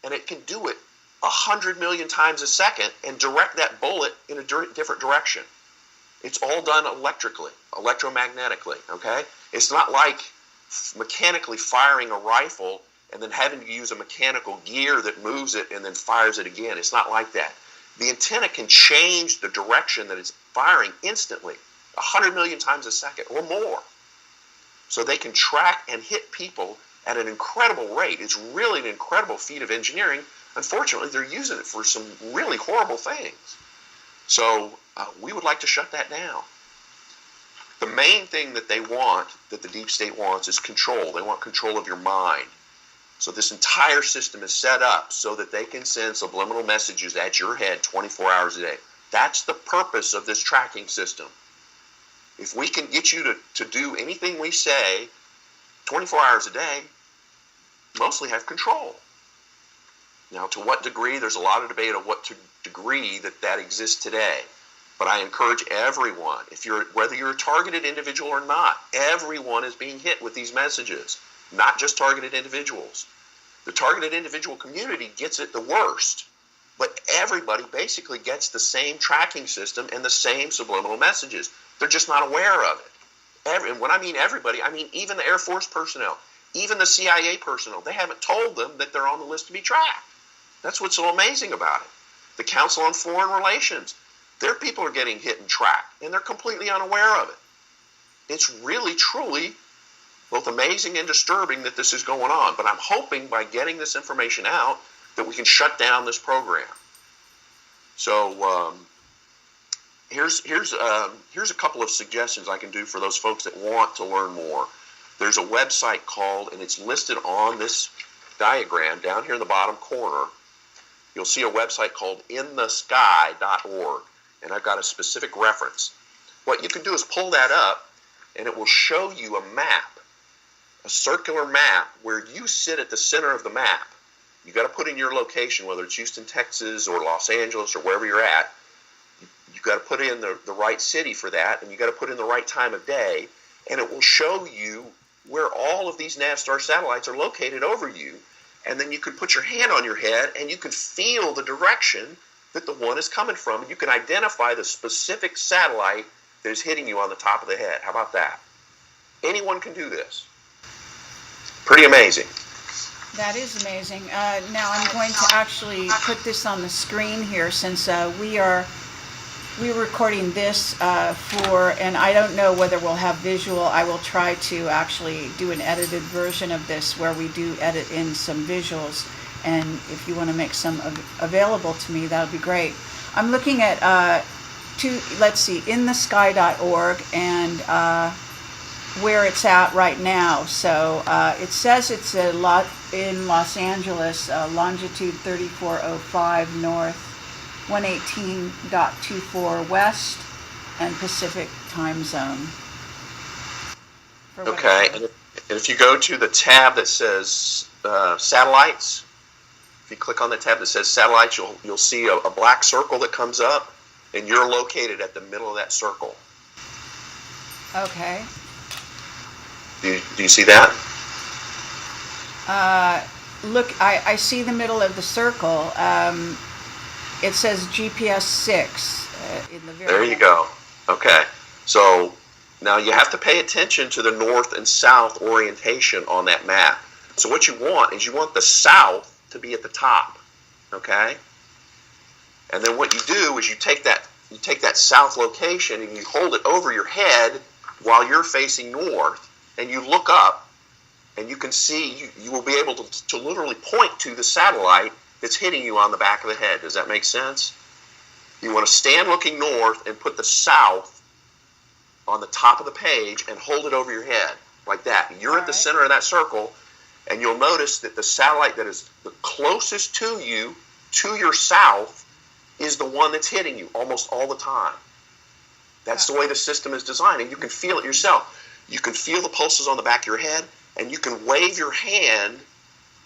And it can do it 100 million times a second and direct that bullet in a different direction. It's all done electrically, electromagnetically, okay? It's not like mechanically firing a rifle and then having to use a mechanical gear that moves it and then fires it again. It's not like that. The antenna can change the direction that it's firing instantly, 100 million times a second or more. So they can track and hit people at an incredible rate. It's really an incredible feat of engineering. Unfortunately, they're using it for some really horrible things. So we would like to shut that down. The main thing that they want, that the deep state wants, is control. They want control of your mind. So this entire system is set up so that they can send subliminal messages at your head 24 hours a day. That's the purpose of this tracking system. If we can get you to do anything we say 24 hours a day, mostly have control. Now, to what degree, there's a lot of debate on what degree that exists today. But I encourage everyone, whether you're a targeted individual or not, everyone is being hit with these messages, not just targeted individuals. The targeted individual community gets it the worst, but everybody basically gets the same tracking system and the same subliminal messages. They're just not aware of it. And when I mean everybody, I mean even the Air Force personnel, even the CIA personnel. They haven't told them that they're on the list to be tracked. That's what's so amazing about it. The Council on Foreign Relations, their people are getting hit and tracked, and they're completely unaware of it. It's really, truly both amazing and disturbing that this is going on. But I'm hoping by getting this information out that we can shut down this program. So here's a couple of suggestions I can do for those folks that want to learn more. There's a website called, and it's listed on this diagram down here in the bottom corner. You'll see a website called inthesky.org, and I've got a specific reference. What you can do is pull that up, and it will show you a map, a circular map where you sit at the center of the map. You got to put in your location, whether it's Houston, Texas, or Los Angeles, or wherever you're at. You got to put in the right city for that, and you got to put in the right time of day, and it will show you where all of these Navstar satellites are located over you. And then you can put your hand on your head and you can feel the direction that the one is coming from. And you can identify the specific satellite that is hitting you on the top of the head. How about that? Anyone can do this. Pretty amazing. That is amazing. Now I'm going to actually put this on the screen here since we're recording this and I don't know whether we'll have visual. I will try to actually do an edited version of this where we do edit in some visuals, and if you want to make some available to me, that would be great. I'm looking at inthesky.org and where it's at right now. So it says it's in Los Angeles, longitude 3405 north, 118.24 west, and Pacific time zone. Okay, and if you go to the tab that says satellites, if you click on the tab that says satellites, you'll see a black circle that comes up, and you're located at the middle of that circle. Okay. Do you see that? Look, I see the middle of the circle. It says GPS 6 in the very. There you go. Okay. So now you have to pay attention to the north and south orientation on that map. So what you want is the south to be at the top. Okay? And then what you do is you take that south location and you hold it over your head while you're facing north, and you look up and you can see, you will be able to literally point to the satellite that's hitting you on the back of the head. Does that make sense? You want to stand looking north and put the south on the top of the page and hold it over your head like that. You're at the center of that circle, and you'll notice that the satellite that is the closest to you, to your south, is the one that's hitting you almost all the time. That's the way the system is designed, and you can feel it yourself. You can feel the pulses on the back of your head, and you can wave your hand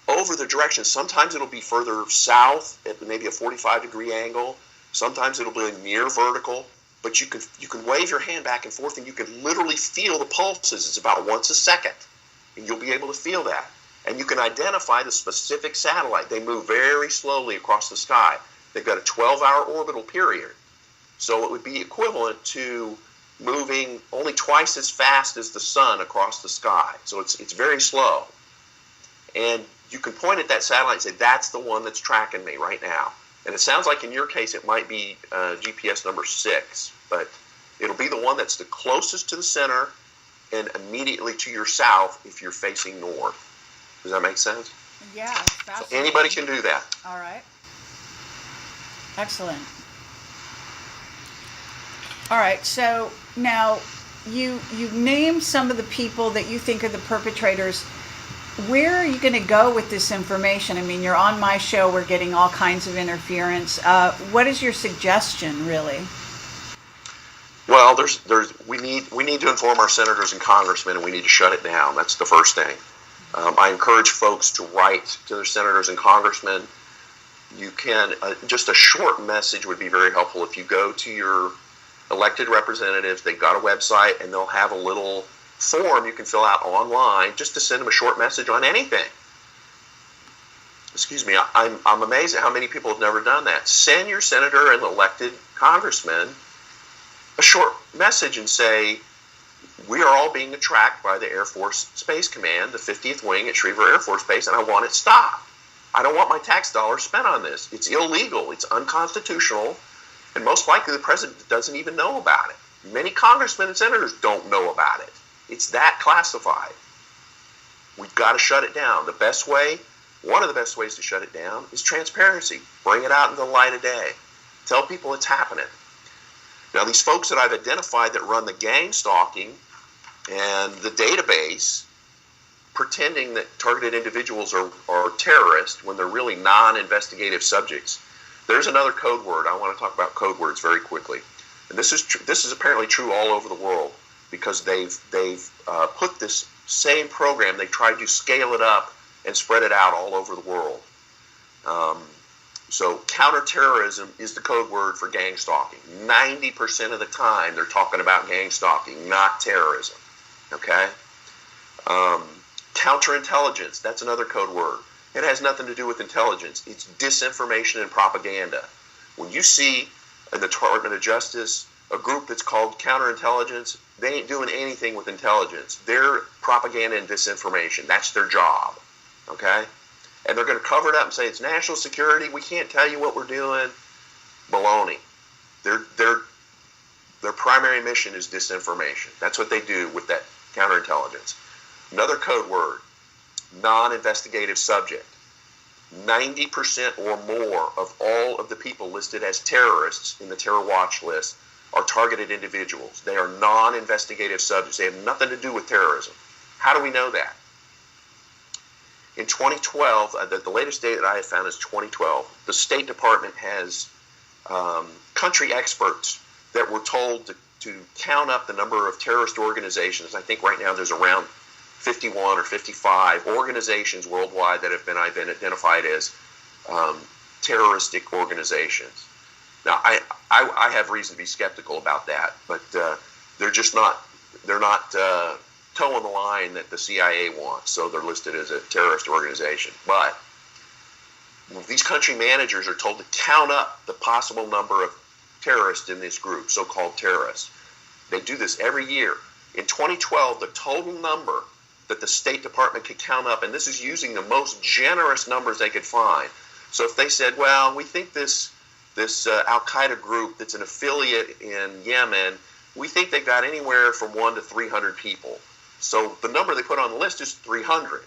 over the direction. Sometimes it'll be further south at maybe a 45-degree angle. Sometimes it'll be near vertical. But you can wave your hand back and forth, and you can literally feel the pulses. It's about once a second, and you'll be able to feel that. And you can identify the specific satellite. They move very slowly across the sky. They've got a 12-hour orbital period. So it would be equivalent to moving only twice as fast as the sun across the sky. So it's very slow. And you can point at that satellite and say, that's the one that's tracking me right now. And it sounds like in your case it might be GPS number 6, but it'll be the one that's the closest to the center and immediately to your south if you're facing north. Does that make sense? Yeah. So anybody can do that. All right. Excellent. All right, so now you named some of the people that you think are the perpetrators. Where are you going to go with this information? I mean, you're on my show. We're getting all kinds of interference. What is your suggestion, really? Well, we need to inform our senators and congressmen, and we need to shut it down. That's the first thing. I encourage folks to write to their senators and congressmen. You can just a short message would be very helpful. If you go to your elected representatives, they've got a website, and they'll have a little form you can fill out online just to send them a short message on anything. Excuse me, I'm amazed at how many people have never done that. Send your senator and elected congressman a short message and say, we are all being tracked by the Air Force Space Command, the 50th Wing at Schriever Air Force Base, and I want it stopped. I don't want my tax dollars spent on this. It's illegal. It's unconstitutional. And most likely the president doesn't even know about it. Many congressmen and senators don't know about it. It's that classified. We've got to shut it down. The best way, one of the best ways to shut it down is transparency. Bring it out into the light of day. Tell people it's happening. Now, these folks that I've identified that run the gang stalking and the database, pretending that targeted individuals are terrorists when they're really non-investigative subjects. There's another code word. I want to talk about code words very quickly. And this is apparently true all over the world because they've put this same program, they tried to scale it up and spread it out all over the world. So counterterrorism is the code word for gang stalking. 90% of the time they're talking about gang stalking, not terrorism. Okay? Counterintelligence, that's another code word. It has nothing to do with intelligence. It's disinformation and propaganda. When you see in the Department of Justice a group that's called counterintelligence, they ain't doing anything with intelligence. They're propaganda and disinformation. That's their job. Okay? And they're going to cover it up and say it's national security. We can't tell you what we're doing. Baloney. Their primary mission is disinformation. That's what they do with that counterintelligence. Another code word, non-investigative subject. 90% or more of all of the people listed as terrorists in the terror watch list are targeted individuals. They are non-investigative subjects. They have nothing to do with terrorism. How do we know that? In 2012, the latest data that I have found is 2012. The State Department has country experts that were told to count up the number of terrorist organizations. I think right now there's around 51 or 55 organizations worldwide that have been identified as terroristic organizations. Now, I have reason to be skeptical about that, but they're not toeing the line that the CIA wants, so they're listed as a terrorist organization. But these country managers are told to count up the possible number of terrorists in this group, so-called terrorists. They do this every year. In 2012, the total number that the State Department could count up, and this is using the most generous numbers they could find. So if they said, well, we think this Al-Qaeda group that's an affiliate in Yemen, we think they've got anywhere from 1 to 300 people. So the number they put on the list is 300.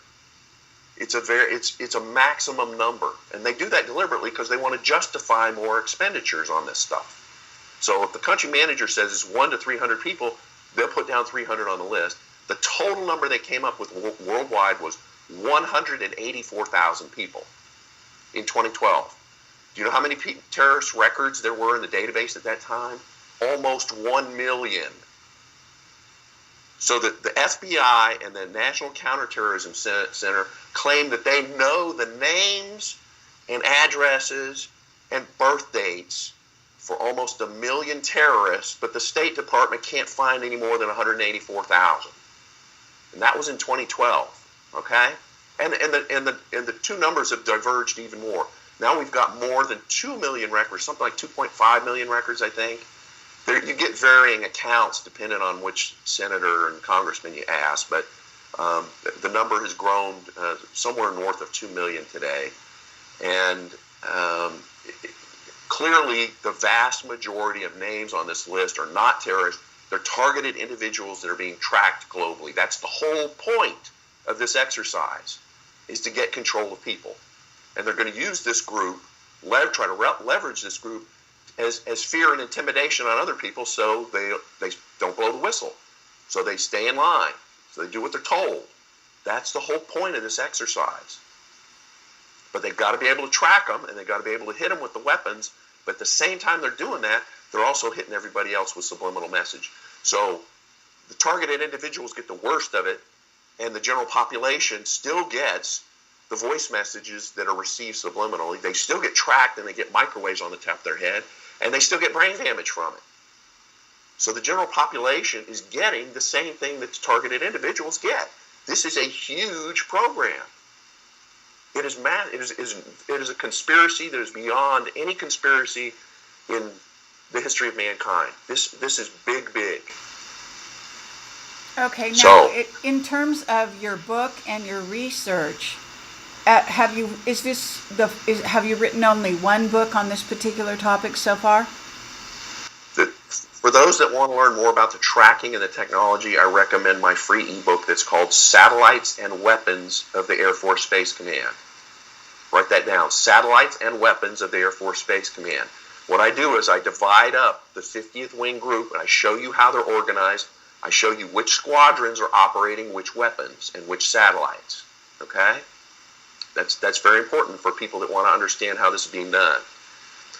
It's a maximum number, and they do that deliberately because they want to justify more expenditures on this stuff. So if the country manager says it's 1 to 300 people, they'll put down 300 on the list. The total number they came up with worldwide was 184,000 people in 2012. Do you know how many terrorist records there were in the database at that time? Almost 1 million. So the FBI and the National Counterterrorism Center claim that they know the names and addresses and birth dates for almost 1 million terrorists, but the State Department can't find any more than 184,000. And that was in 2012, okay? And the two numbers have diverged even more. Now we've got more than 2 million records, something like 2.5 million records, I think. You get varying accounts depending on which senator and congressman you ask, but the number has grown somewhere north of 2 million today. And clearly the vast majority of names on this list are not terrorists. They're targeted individuals that are being tracked globally. That's the whole point of this exercise, is to get control of people. And they're going to use this group, try to leverage this group as fear and intimidation on other people, so they don't blow the whistle. So they stay in line. So they do what they're told. That's the whole point of this exercise. But they've got to be able to track them, and they've got to be able to hit them with the weapons. But at the same time they're doing that, they're also hitting everybody else with subliminal message. So the targeted individuals get the worst of it, and the general population still gets the voice messages that are received subliminally. They still get tracked, and they get microwaves on the top of their head, and they still get brain damage from it. So the general population is getting the same thing that targeted individuals get. This is a huge program. It is mad. It is a conspiracy that is beyond any conspiracy in the history of mankind. This is big. Okay, now So- in terms of your book and your research, have you written only one book on this particular topic so far? For those that want to learn more about the tracking and the technology, I recommend my free ebook that's called Satellites and Weapons of the Air Force Space Command. Write that down, Satellites and Weapons of the Air Force Space Command. What I do is I divide up the 50th Wing Group, and I show you how they're organized. I show you which squadrons are operating which weapons and which satellites. Okay? That's very important for people that want to understand how this is being done.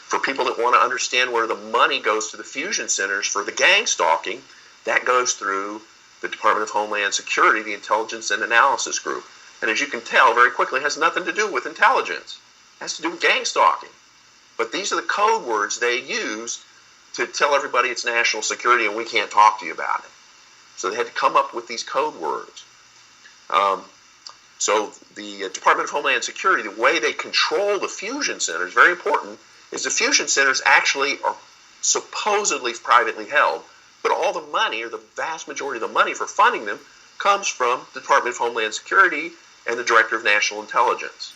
For people that want to understand where the money goes to the fusion centers for the gang stalking, that goes through the Department of Homeland Security, the Intelligence and Analysis Group. And as you can tell very quickly, it has nothing to do with intelligence. It has to do with gang stalking. But these are the code words they use to tell everybody it's national security and we can't talk to you about it. So they had to come up with these code words. So the Department of Homeland Security, the way they control the fusion centers, very important, is the fusion centers actually are supposedly privately held, but all the money, or the vast majority of the money for funding them, comes from the Department of Homeland Security and the Director of National Intelligence.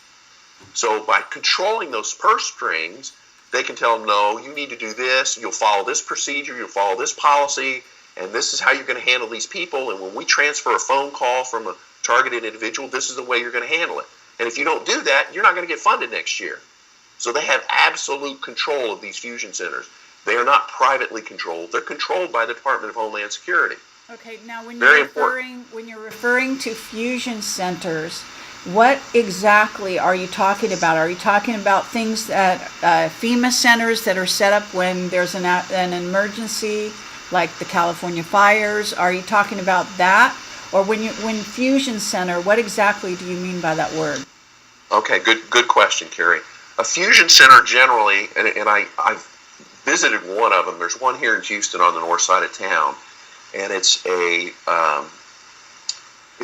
So by controlling those purse strings, they can tell them, no, you need to do this, you'll follow this procedure, you'll follow this policy, and this is how you're going to handle these people, and when we transfer a phone call from a targeted individual, this is the way you're going to handle it. And if you don't do that, you're not going to get funded next year. So they have absolute control of these fusion centers. They are not privately controlled. They're controlled by the Department of Homeland Security. Okay, now when you're referring to fusion centers, what exactly are you talking about? Are you talking about things that FEMA centers that are set up when there's an emergency, like the California fires? Are you talking about that? Or when fusion center, what exactly do you mean by that word? Okay, good question, Carrie. A fusion center generally, and I've visited one of them. There's one here in Houston on the north side of town, and it's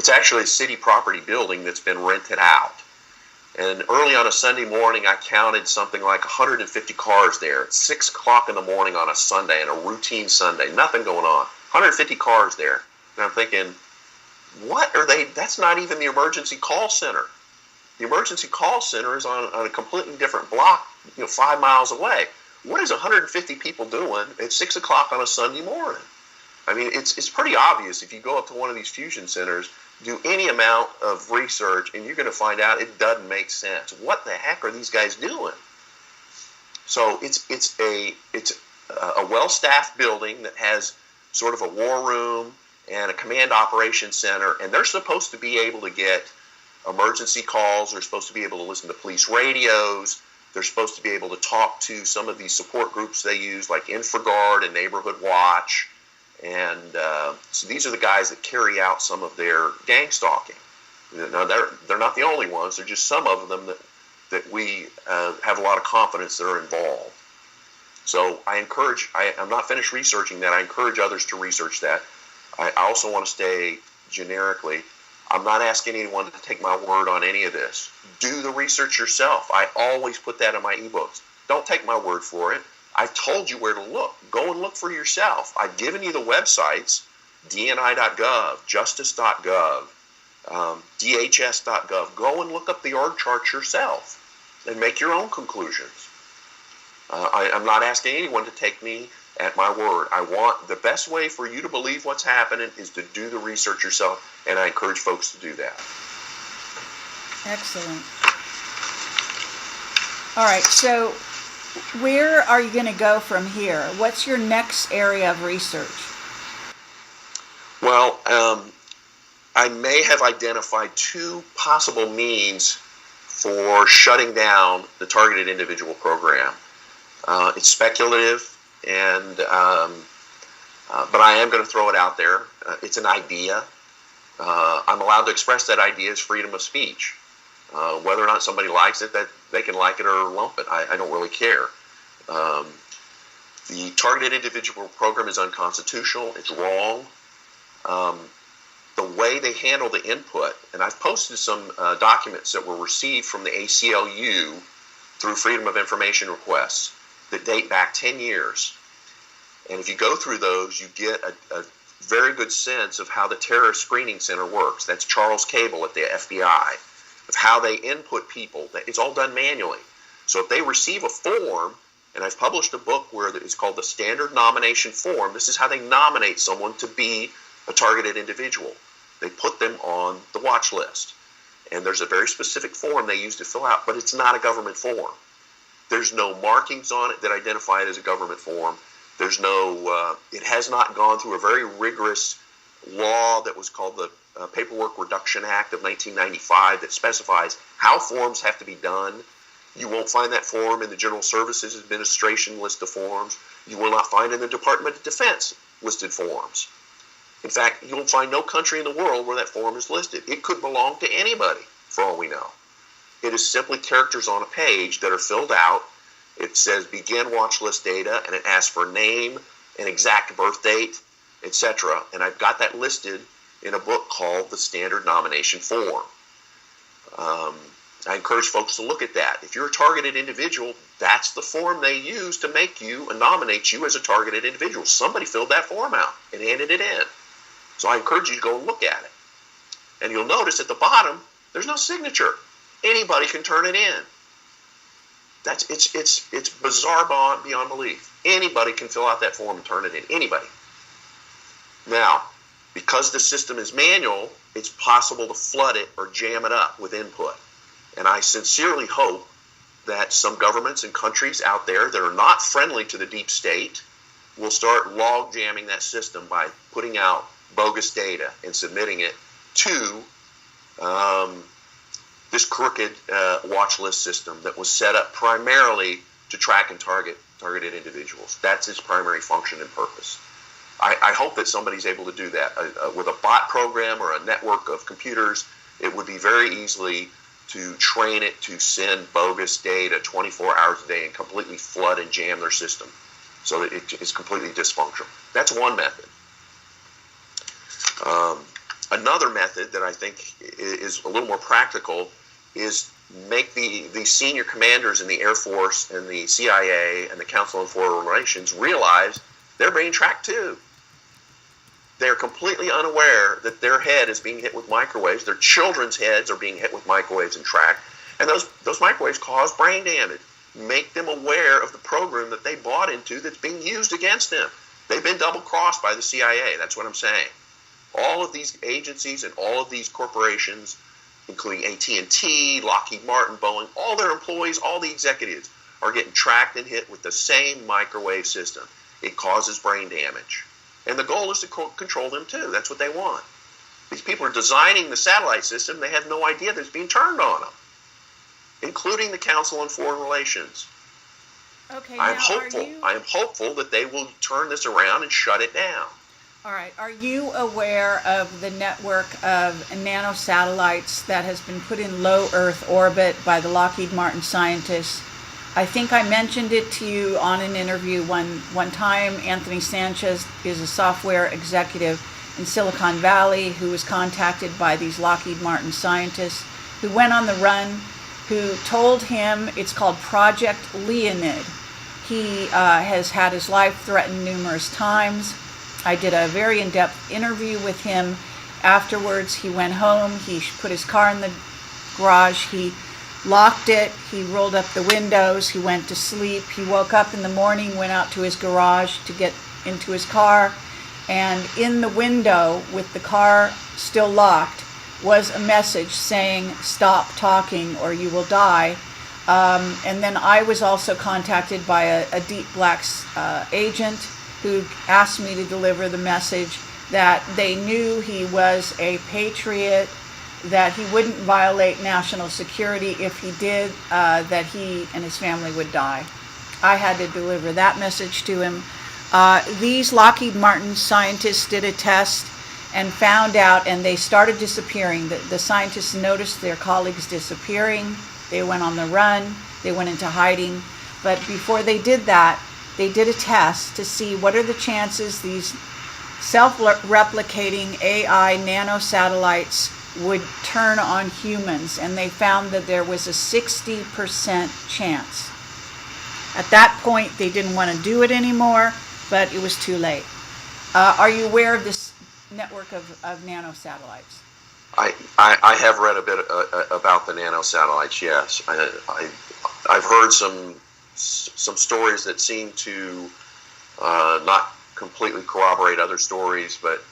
actually a city property building that's been rented out. And early on a Sunday morning, I counted something like 150 cars there at 6 o'clock in the morning on a Sunday, and a routine Sunday, nothing going on. 150 cars there. And I'm thinking, what are they? That's not even the emergency call center. The emergency call center is on a completely different block, 5 miles away. What is 150 people doing at 6 o'clock on a Sunday morning? I mean, it's pretty obvious. If you go up to one of these fusion centers, do any amount of research, and you're going to find out it doesn't make sense. What the heck are these guys doing? So it's a well-staffed building that has sort of a war room and a command operations center, and they're supposed to be able to get emergency calls. They're supposed to be able to listen to police radios. They're supposed to be able to talk to some of these support groups they use, like InfraGard and Neighborhood Watch. And so these are the guys that carry out some of their gang stalking. Now, they're not the only ones. They're just some of them that we have a lot of confidence that are involved. So I'm not finished researching that. I encourage others to research that. I also want to stay generically. I'm not asking anyone to take my word on any of this. Do the research yourself. I always put that in my ebooks. Don't take my word for it. I've told you where to look. Go and look for yourself. I've given you the websites, dni.gov, justice.gov, dhs.gov. Go and look up the org chart yourself and make your own conclusions. I'm not asking anyone to take me at my word. I want the best way for you to believe what's happening is to do the research yourself, and I encourage folks to do that. Excellent. All right, so where are you going to go from here? What's your next area of research? Well, I may have identified two possible means for shutting down the targeted individual program. It's speculative, and but I am going to throw it out there. It's an idea. I'm allowed to express that idea as freedom of speech. Whether or not somebody likes it, that they can like it or lump it, I don't really care. The targeted individual program is unconstitutional. It's wrong. The way they handle the input, and I've posted some documents that were received from the ACLU through Freedom of Information requests that date back 10 years. And if you go through those, you get a very good sense of how the Terrorist Screening Center works. That's Charles Cable at the FBI, of how they input people. It's all done manually. So if they receive a form, and I've published a book where it's called the Standard Nomination Form, this is how they nominate someone to be a targeted individual. They put them on the watch list. And there's a very specific form they use to fill out, but it's not a government form. There's no markings on it that identify it as a government form. There's no, it has not gone through a very rigorous law that was called the Paperwork Reduction Act of 1995 that specifies how forms have to be done. You won't find that form in the General Services Administration list of forms. You will not find in the Department of Defense listed forms. In fact, you will find no country in the world where that form is listed. It could belong to anybody, for all we know. It is simply characters on a page that are filled out. It says begin watch list data, and it asks for name, an exact birth date, etc. And I've got that listed in a book called the Standard Nomination Form. I encourage folks to look at that. If you're a targeted individual, that's the form they use to make you and nominate you as a targeted individual. Somebody filled that form out and handed it in. So I encourage you to go and look at it. And you'll notice at the bottom, there's no signature. Anybody can turn it in. It's bizarre beyond belief. Anybody can fill out that form and turn it in. Anybody. Now, because the system is manual, it's possible to flood it or jam it up with input. And I sincerely hope that some governments and countries out there that are not friendly to the deep state will start log jamming that system by putting out bogus data and submitting it to this crooked watch list system that was set up primarily to track and targeted individuals. That's its primary function and purpose. I hope that somebody's able to do that. With a bot program or a network of computers, it would be very easily to train it to send bogus data 24 hours a day and completely flood and jam their system so that it is completely dysfunctional. That's one method. Another method that I think is a little more practical is make the senior commanders in the Air Force and the CIA and the Council on Foreign Relations realize they're being tracked too. They're completely unaware that their head is being hit with microwaves. Their children's heads are being hit with microwaves and tracked. And those microwaves cause brain damage. Make them aware of the program that they bought into that's being used against them. They've been double-crossed by the CIA. That's what I'm saying. All of these agencies and all of these corporations, including AT&T, Lockheed Martin, Boeing, all their employees, all the executives are getting tracked and hit with the same microwave system. It causes brain damage. And the goal is to control them too. That's what they want. These people are designing the satellite system. They have no idea that it's being turned on them, including the Council on Foreign Relations. Okay, I am hopeful that they will turn this around and shut it down. All right. Are you aware of the network of nanosatellites that has been put in low Earth orbit by the Lockheed Martin scientists? I think I mentioned it to you on an interview one time. Anthony Sanchez is a software executive in Silicon Valley who was contacted by these Lockheed Martin scientists who went on the run, who told him it's called Project Leonid. He has had his life threatened numerous times. I did a very in-depth interview with him. Afterwards, he went home. He put his car in the garage. He locked it. He rolled up the windows. He went to sleep. He woke up in the morning, went out to his garage to get into his car. And in the window, with the car still locked, was a message saying, "Stop talking or you will die." And then I was also contacted by a deep black agent who asked me to deliver the message. that they knew he was a patriot, that he wouldn't violate national security. If he did, that he and his family would die. I had to deliver that message to him. These Lockheed Martin scientists did a test and found out, and they started disappearing. The scientists noticed their colleagues disappearing. They went on the run. They went into hiding. But before they did that, they did a test to see what are the chances these self-replicating AI nanosatellites would turn on humans, and they found that there was a 60% chance. At that point, they didn't want to do it anymore, but it was too late. Are you aware of this network of nanosatellites? I have read a bit about the nanosatellites. Yes, I've heard some stories that seem to not completely corroborate other stories, but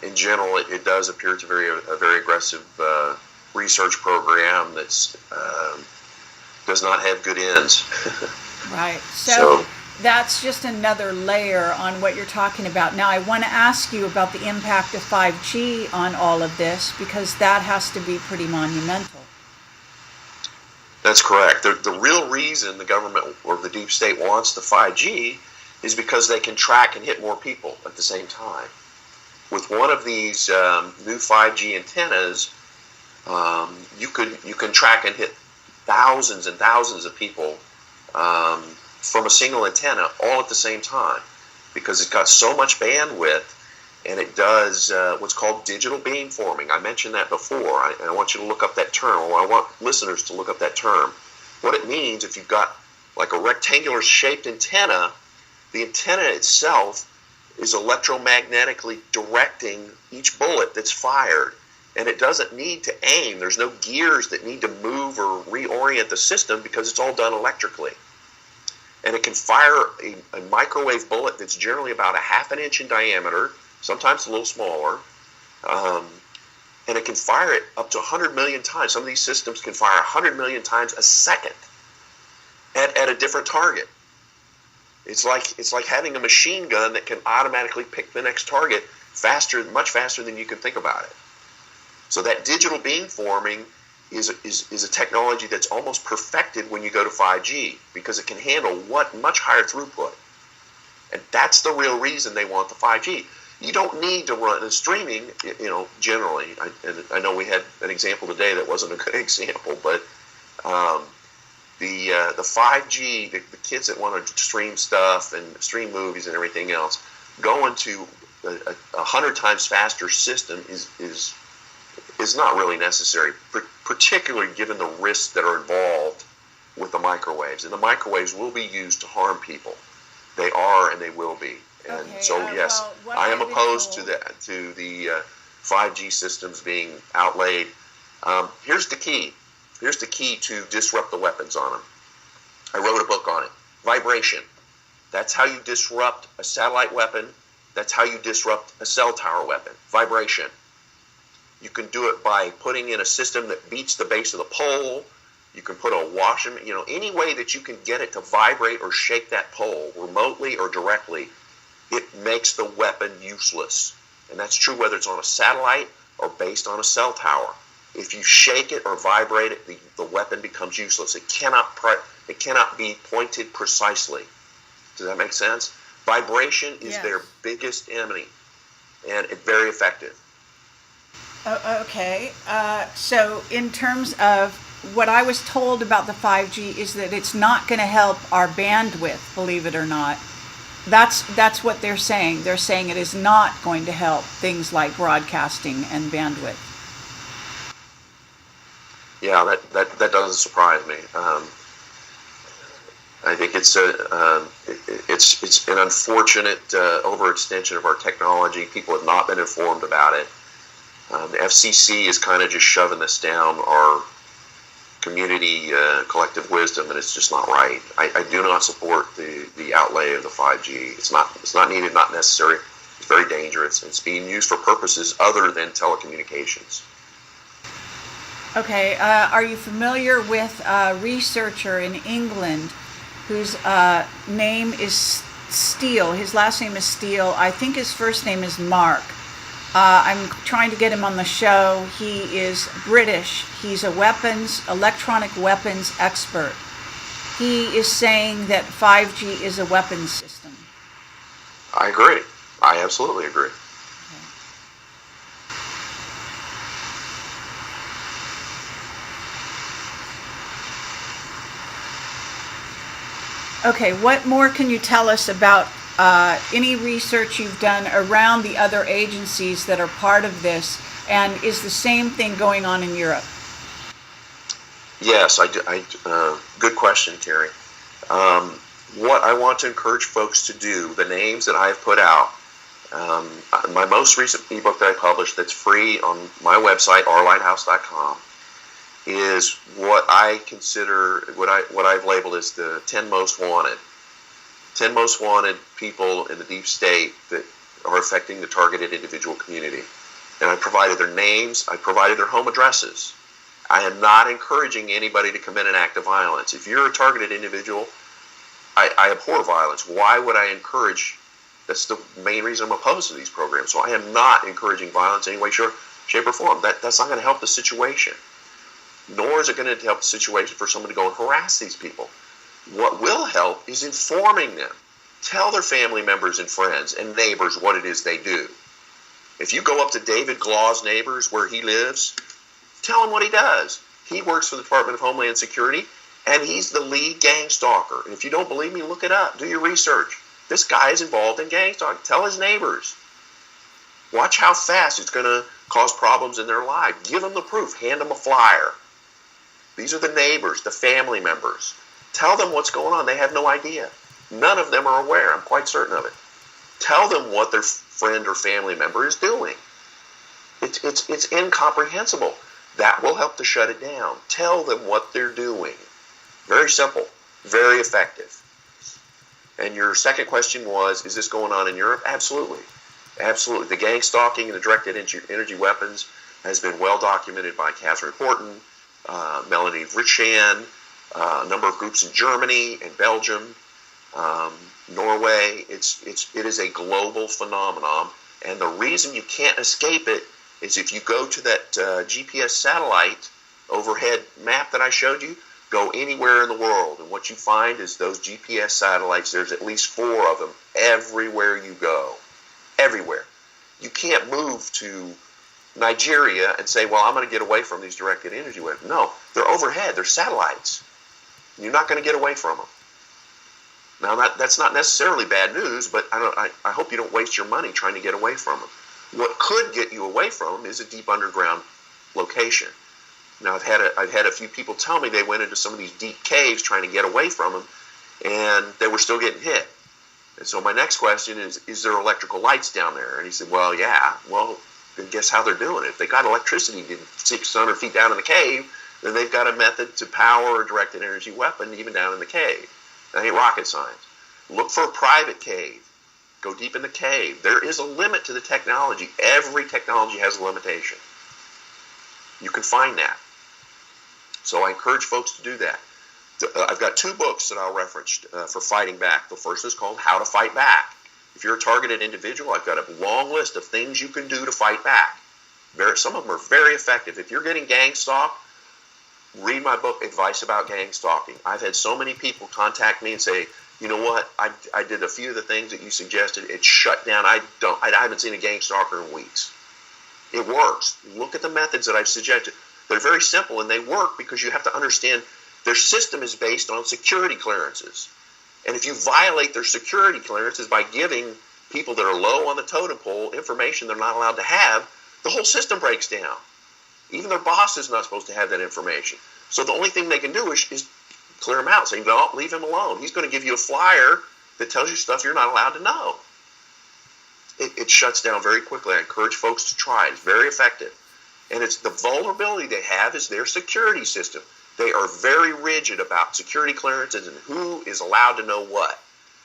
in general, it does appear to be a very aggressive research program that's does not have good ends. Right. So that's just another layer on what you're talking about. Now, I want to ask you about the impact of 5G on all of this, because that has to be pretty monumental. That's correct. The real reason the government or the deep state wants the 5G is because they can track and hit more people at the same time. With one of these new 5G antennas, you can track and hit thousands and thousands of people from a single antenna all at the same time, because it's got so much bandwidth, and it does what's called digital beamforming. I mentioned that before, and I want you to look up that term, or I want listeners to look up that term. What it means, if you've got like a rectangular shaped antenna, the antenna itself is electromagnetically directing each bullet that's fired. And it doesn't need to aim. There's no gears that need to move or reorient the system, because it's all done electrically. And it can fire a microwave bullet that's generally about a half an inch in diameter, sometimes a little smaller. And it can fire it up to 100 million times. Some of these systems can fire 100 million times a second at a different target. It's like having a machine gun that can automatically pick the next target faster, much faster than you can think about it. So that digital beamforming is a technology that's almost perfected when you go to 5G, because it can handle much higher throughput. And that's the real reason they want the 5G. You don't need to run streaming, generally. I know we had an example today that wasn't a good example, but the 5G, the kids that want to stream stuff and stream movies and everything else, going to a 100 times faster system is not really necessary, particularly given the risks that are involved with the microwaves. And the microwaves will be used to harm people. They are, and they will be. And okay, so, yes, well, I am opposed to the 5G systems being outlaid. Here's the key. Here's the key to disrupt the weapons on them. I wrote a book on it. Vibration. That's how you disrupt a satellite weapon. That's how you disrupt a cell tower weapon. Vibration. You can do it by putting in a system that beats the base of the pole. You can put a washing, any way that you can get it to vibrate or shake that pole, remotely or directly, it makes the weapon useless. And that's true whether it's on a satellite or based on a cell tower. If you shake it or vibrate it, the weapon becomes useless. It cannot be pointed precisely. Does that make sense? Vibration is their biggest enemy, and it's very effective. Okay. So in terms of what I was told about the 5G is that it's not going to help our bandwidth, believe it or not. That's what they're saying. They're saying it is not going to help things like broadcasting and bandwidth. Yeah, that doesn't surprise me. I think it's an unfortunate overextension of our technology. People have not been informed about it. The FCC is kind of just shoving this down our community collective wisdom, and it's just not right. I do not support the outlay of the 5G. It's not needed, not necessary. It's very dangerous. It's being used for purposes other than telecommunications. Okay, are you familiar with a researcher in England whose name is Steele. His last name is Steele. I think his first name is Mark. I'm trying to get him on the show. He is British. He's a electronic weapons expert. He is saying that 5G is a weapons system. I agree. I absolutely agree. Okay, what more can you tell us about any research you've done around the other agencies that are part of this? And is the same thing going on in Europe? Yes, good question, Terry. What I want to encourage folks to do, the names that I've put out, my most recent ebook that I published that's free on my website, ourlighthouse.com, is what I consider, what I've labeled as the 10 most wanted. 10 most wanted people in the deep state that are affecting the targeted individual community. And I provided their names, I provided their home addresses. I am not encouraging anybody to commit an act of violence. If you're a targeted individual, I abhor violence. Why would I encourage? That's the main reason I'm opposed to these programs. So I am not encouraging violence in any way, shape, or form. That's not going to help the situation. Nor is it going to help the situation for someone to go and harass these people. What will help is informing them. Tell their family members and friends and neighbors what it is they do. If you go up to David Glau's neighbors where he lives, tell him what he does. He works for the Department of Homeland Security, and he's the lead gang stalker. And if you don't believe me, look it up. Do your research. This guy is involved in gang stalking. Tell his neighbors. Watch how fast it's going to cause problems in their life. Give them the proof. Hand them a flyer. These are the neighbors, the family members. Tell them what's going on. They have no idea. None of them are aware. I'm quite certain of it. Tell them what their friend or family member is doing. It's incomprehensible. That will help to shut it down. Tell them what they're doing. Very simple, very effective. And your second question was, is this going on in Europe? Absolutely. Absolutely. The gang stalking and the directed energy weapons has been well documented by Catherine Horton, Melanie Richan, a number of groups in Germany and Belgium, Norway. It is a global phenomenon, and the reason you can't escape it is if you go to that GPS satellite overhead map that I showed you, go anywhere in the world, and what you find is those GPS satellites, there's at least 4 of them everywhere you go. Everywhere. You can't move to Nigeria and say, well, I'm going to get away from these directed energy weapons. No, they're overhead. They're satellites. You're not going to get away from them. Now, that's not necessarily bad news, but I hope you don't waste your money trying to get away from them. What could get you away from them is a deep underground location. Now, I've had a few people tell me they went into some of these deep caves trying to get away from them, and they were still getting hit. And so my next question is there electrical lights down there? And he said, well, yeah. Well, then guess how they're doing it? If they got electricity 600 feet down in the cave, then they've got a method to power a directed energy weapon even down in the cave. That ain't rocket science. Look for a private cave. Go deep in the cave. There is a limit to the technology. Every technology has a limitation. You can find that. So I encourage folks to do that. I've got 2 books that I'll reference for fighting back. The first is called How to Fight Back. If you're a targeted individual, I've got a long list of things you can do to fight back. Some of them are very effective. If you're getting gang stalked, read my book, Advice About Gang Stalking. I've had so many people contact me and say, you know what, I did a few of the things that you suggested. It shut down. I haven't seen a gang stalker in weeks. It works. Look at the methods that I've suggested. They're very simple, and they work because you have to understand their system is based on security clearances. And if you violate their security clearances by giving people that are low on the totem pole information they're not allowed to have, the whole system breaks down. Even their boss is not supposed to have that information. So the only thing they can do is clear him out, say, no, leave him alone. He's going to give you a flyer that tells you stuff you're not allowed to know. It shuts down very quickly. I encourage folks to try it. It's very effective. And it's the vulnerability they have is their security system. They are very rigid about security clearances and who is allowed to know what.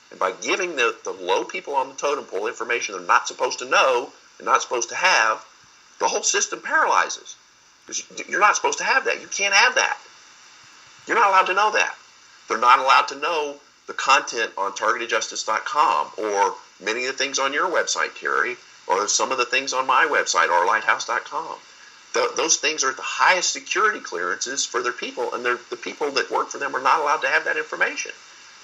And by giving the low people on the totem pole information they're not supposed to know and not supposed to have, the whole system paralyzes. Because you're not supposed to have that. You can't have that. You're not allowed to know that. They're not allowed to know the content on targetedjustice.com, or many of the things on your website, Terry, or some of the things on my website, ourlighthouse.com. Those things are the highest security clearances for their people, and the people that work for them are not allowed to have that information.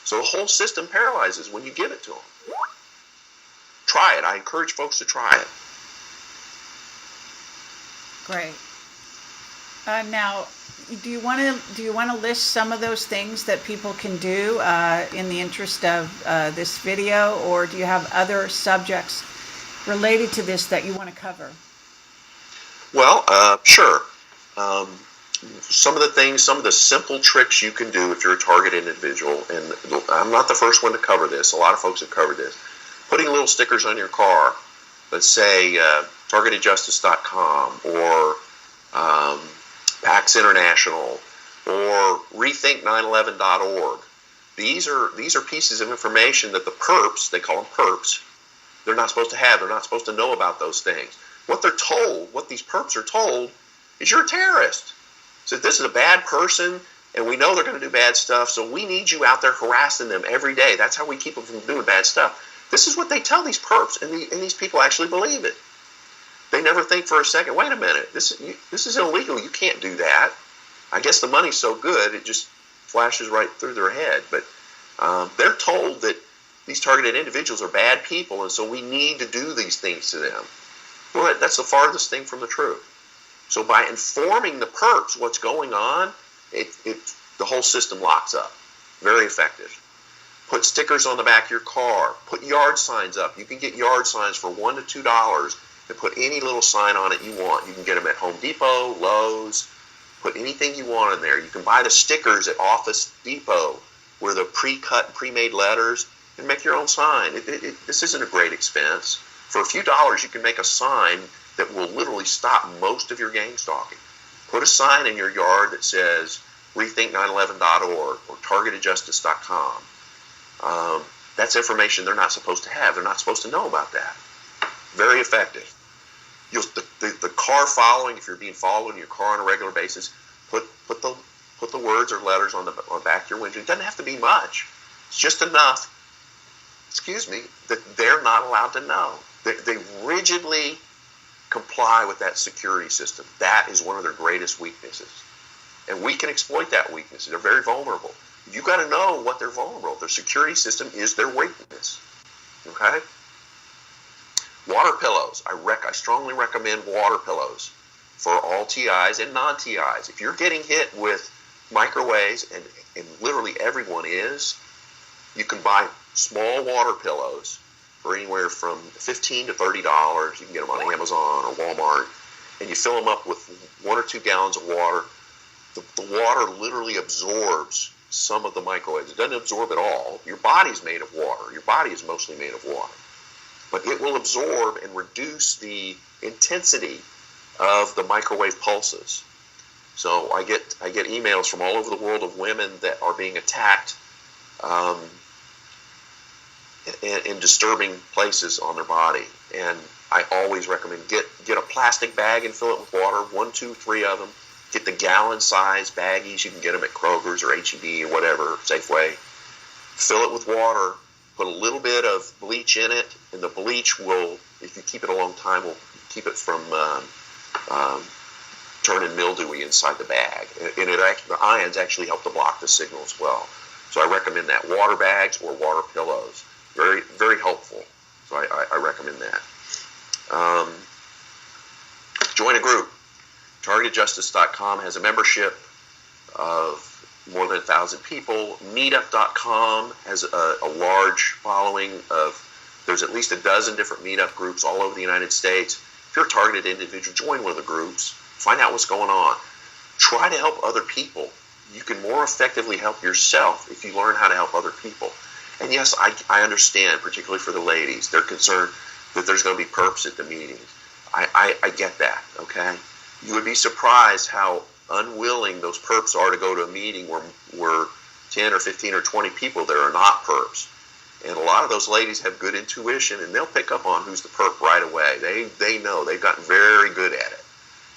So the whole system paralyzes when you give it to them. Try it. I encourage folks to try it. Great. Now, do you want to list some of those things that people can do in the interest of this video, or do you have other subjects related to this that you want to cover? Well, sure. Some of the simple tricks you can do if you're a targeted individual, and I'm not the first one to cover this. A lot of folks have covered this. Putting little stickers on your car that say targetedjustice.com or PAX International or rethink911.org. These are pieces of information that the perps, they call them perps, they're not supposed to have. They're not supposed to know about those things. What they're told, what these perps are told, is you're a terrorist. So this is a bad person, and we know they're going to do bad stuff, so we need you out there harassing them every day. That's how we keep them from doing bad stuff. This is what they tell these perps, and these people actually believe it. They never think for a second, wait a minute, this is illegal. You can't do that. I guess the money's so good, it just flashes right through their head. But they're told that these targeted individuals are bad people, and so we need to do these things to them. Well, that's the farthest thing from the truth. So by informing the perps what's going on, the whole system locks up. Very effective. Put stickers on the back of your car. Put yard signs up. You can get yard signs for $1 to $2 and put any little sign on it you want. You can get them at Home Depot, Lowe's. Put anything you want in there. You can buy the stickers at Office Depot where they're pre-cut, pre-made letters, and make your own sign. This isn't a great expense. For a few dollars, you can make a sign that will literally stop most of your gang stalking. Put a sign in your yard that says rethink911.org or targetedjustice.com. That's information they're not supposed to have. They're not supposed to know about that. Very effective. The car following, if you're being followed in your car on a regular basis, put the words or letters on the back of your window. It doesn't have to be much. It's just enough, that they're not allowed to know. They rigidly comply with that security system. That is one of their greatest weaknesses. And we can exploit that weakness. They're very vulnerable. You got to know what they're vulnerable. Their security system is their weakness. Okay? Water pillows. I strongly recommend water pillows for all TIs and non-TIs. If you're getting hit with microwaves, and literally everyone is, you can buy small water pillows for anywhere from $15 to $30. You can get them on Amazon or Walmart, and you fill them up with 1 or 2 gallons of water. The water literally absorbs some of the microwaves. It doesn't absorb it all. Your body's made of water. Your body is mostly made of water. But it will absorb and reduce the intensity of the microwave pulses. So I get emails from all over the world of women that are being attacked in disturbing places on their body. And I always recommend get a plastic bag and fill it with water, 1, 2, 3 of them. Get the gallon-size baggies. You can get them at Kroger's or H-E-B or whatever, Safeway. Fill it with water. Put a little bit of bleach in it, and the bleach will, if you keep it a long time, will keep it from turning mildewy inside the bag. And the ions actually help to block the signal as well. So I recommend that. Water bags or water pillows. Very, very helpful. So I recommend that. Join a group. TargetedJustice.com has a membership of more than 1,000 people. Meetup.com has a large following there's at least a dozen different meetup groups all over the United States. If you're a targeted individual, join one of the groups. Find out what's going on. Try to help other people. You can more effectively help yourself if you learn how to help other people. And yes, I understand, particularly for the ladies, they're concerned that there's going to be perps at the meetings. I get that, okay? You would be surprised how unwilling those perps are to go to a meeting where 10 or 15 or 20 people there are not perps. And a lot of those ladies have good intuition, and they'll pick up on who's the perp right away. They know. They've gotten very good at it.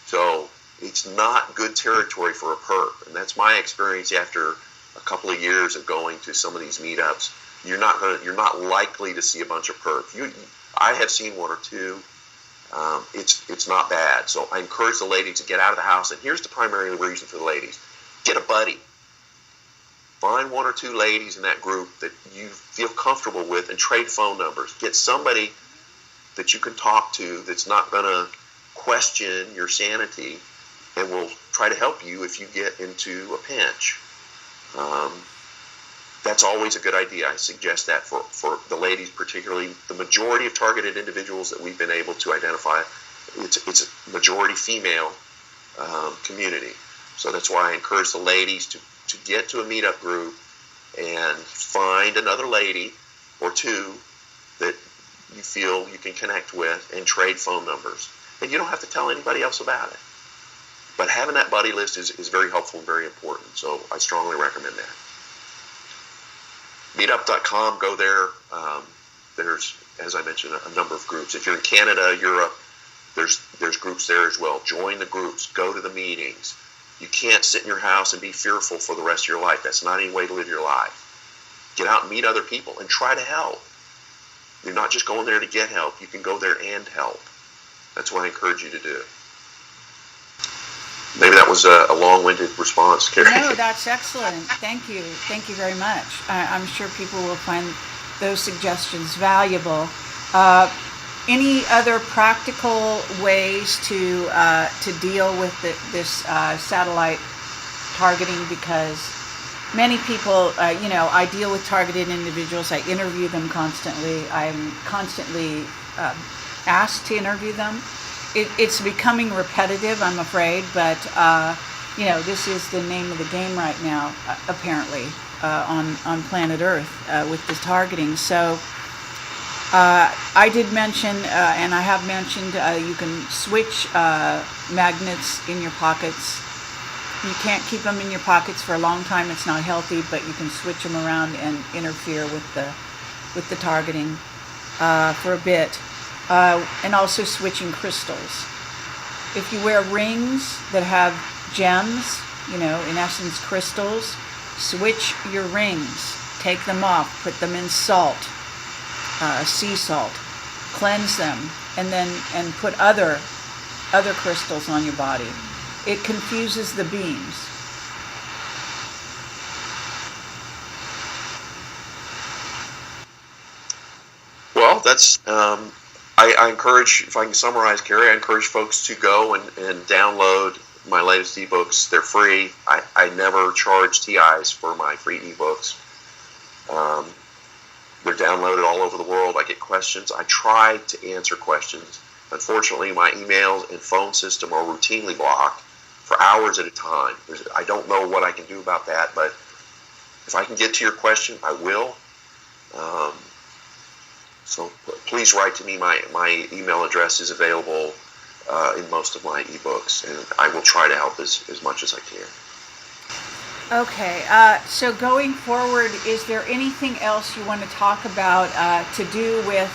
So it's not good territory for a perp. And that's my experience after a couple of years of going to some of these meetups, you're not likely to see a bunch of perps. I have seen one or two. It's not bad. So I encourage the ladies to get out of the house. And here's the primary reason for the ladies: get a buddy. Find one or two ladies in that group that you feel comfortable with and trade phone numbers. Get somebody that you can talk to that's not going to question your sanity and will try to help you if you get into a pinch. That's always a good idea. I suggest that for the ladies, particularly. The majority of targeted individuals that we've been able to identify, it's a majority female community. So that's why I encourage the ladies to get to a meetup group and find another lady or two that you feel you can connect with and trade phone numbers. And you don't have to tell anybody else about it. But having that buddy list is very helpful and very important. So I strongly recommend that. Meetup.com, go there. There's, as I mentioned, a number of groups. If you're in Canada, Europe, there's groups there as well. Join the groups. Go to the meetings. You can't sit in your house and be fearful for the rest of your life. That's not any way to live your life. Get out and meet other people and try to help. You're not just going there to get help. You can go there and help. That's what I encourage you to do. Maybe that was a long-winded response, Carrie. No, that's excellent. Thank you. Thank you very much. I'm sure people will find those suggestions valuable. Any other practical ways to deal with this satellite targeting? Because many people, I deal with targeted individuals. I interview them constantly. I'm constantly asked to interview them. It's becoming repetitive, I'm afraid, but this is the name of the game right now, apparently, on planet Earth with the targeting. So I did mention, and I have mentioned, you can switch magnets in your pockets. You can't keep them in your pockets for a long time. It's not healthy, but you can switch them around and interfere with the targeting for a bit. And also switching crystals. If you wear rings that have gems, in essence crystals, switch your rings. Take them off, put them in salt, sea salt, cleanse them, and put other crystals on your body. It confuses the beams. Well, that's I encourage, if I can summarize, Carrie, I encourage folks to go and download my latest ebooks. They're free. I never charge TIs for my free ebooks. They're downloaded all over the world. I get questions. I try to answer questions. Unfortunately, my email and phone system are routinely blocked for hours at a time. I don't know what I can do about that, but if I can get to your question, I will. So please write to me. My email address is available in most of my ebooks, and I will try to help as much as I can. Okay, so going forward, is there anything else you want to talk about to do with,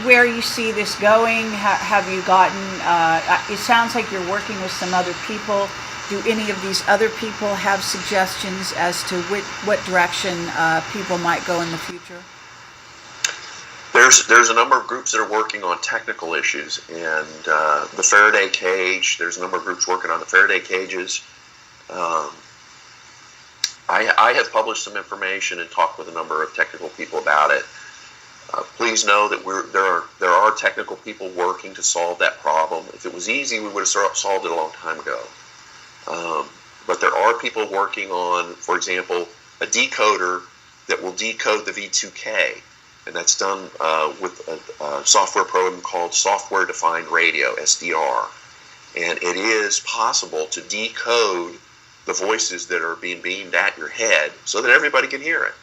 where you see this going? Have you gotten, it sounds like you're working with some other people. Do any of these other people have suggestions as to what direction people might go in the future? There's a number of groups that are working on technical issues, and the Faraday cage, there's a number of groups working on the Faraday cages. I have published some information and talked with a number of technical people about it. Please know that there are technical people working to solve that problem. If it was easy, we would have solved it a long time ago. But there are people working on, for example, a decoder that will decode the V2K. And that's done with a software program called Software Defined Radio, SDR. And it is possible to decode the voices that are being beamed at your head so that everybody can hear it.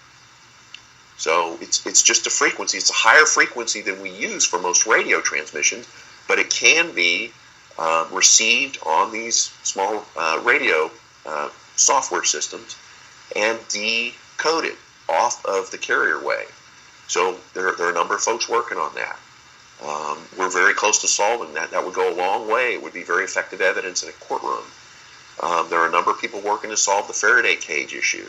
So it's just a frequency. It's a higher frequency than we use for most radio transmissions, but it can be received on these small radio software systems and decoded off of the carrier wave. So there are a number of folks working on that. We're very close to solving that. That would go a long way. It would be very effective evidence in a courtroom. There are a number of people working to solve the Faraday cage issue.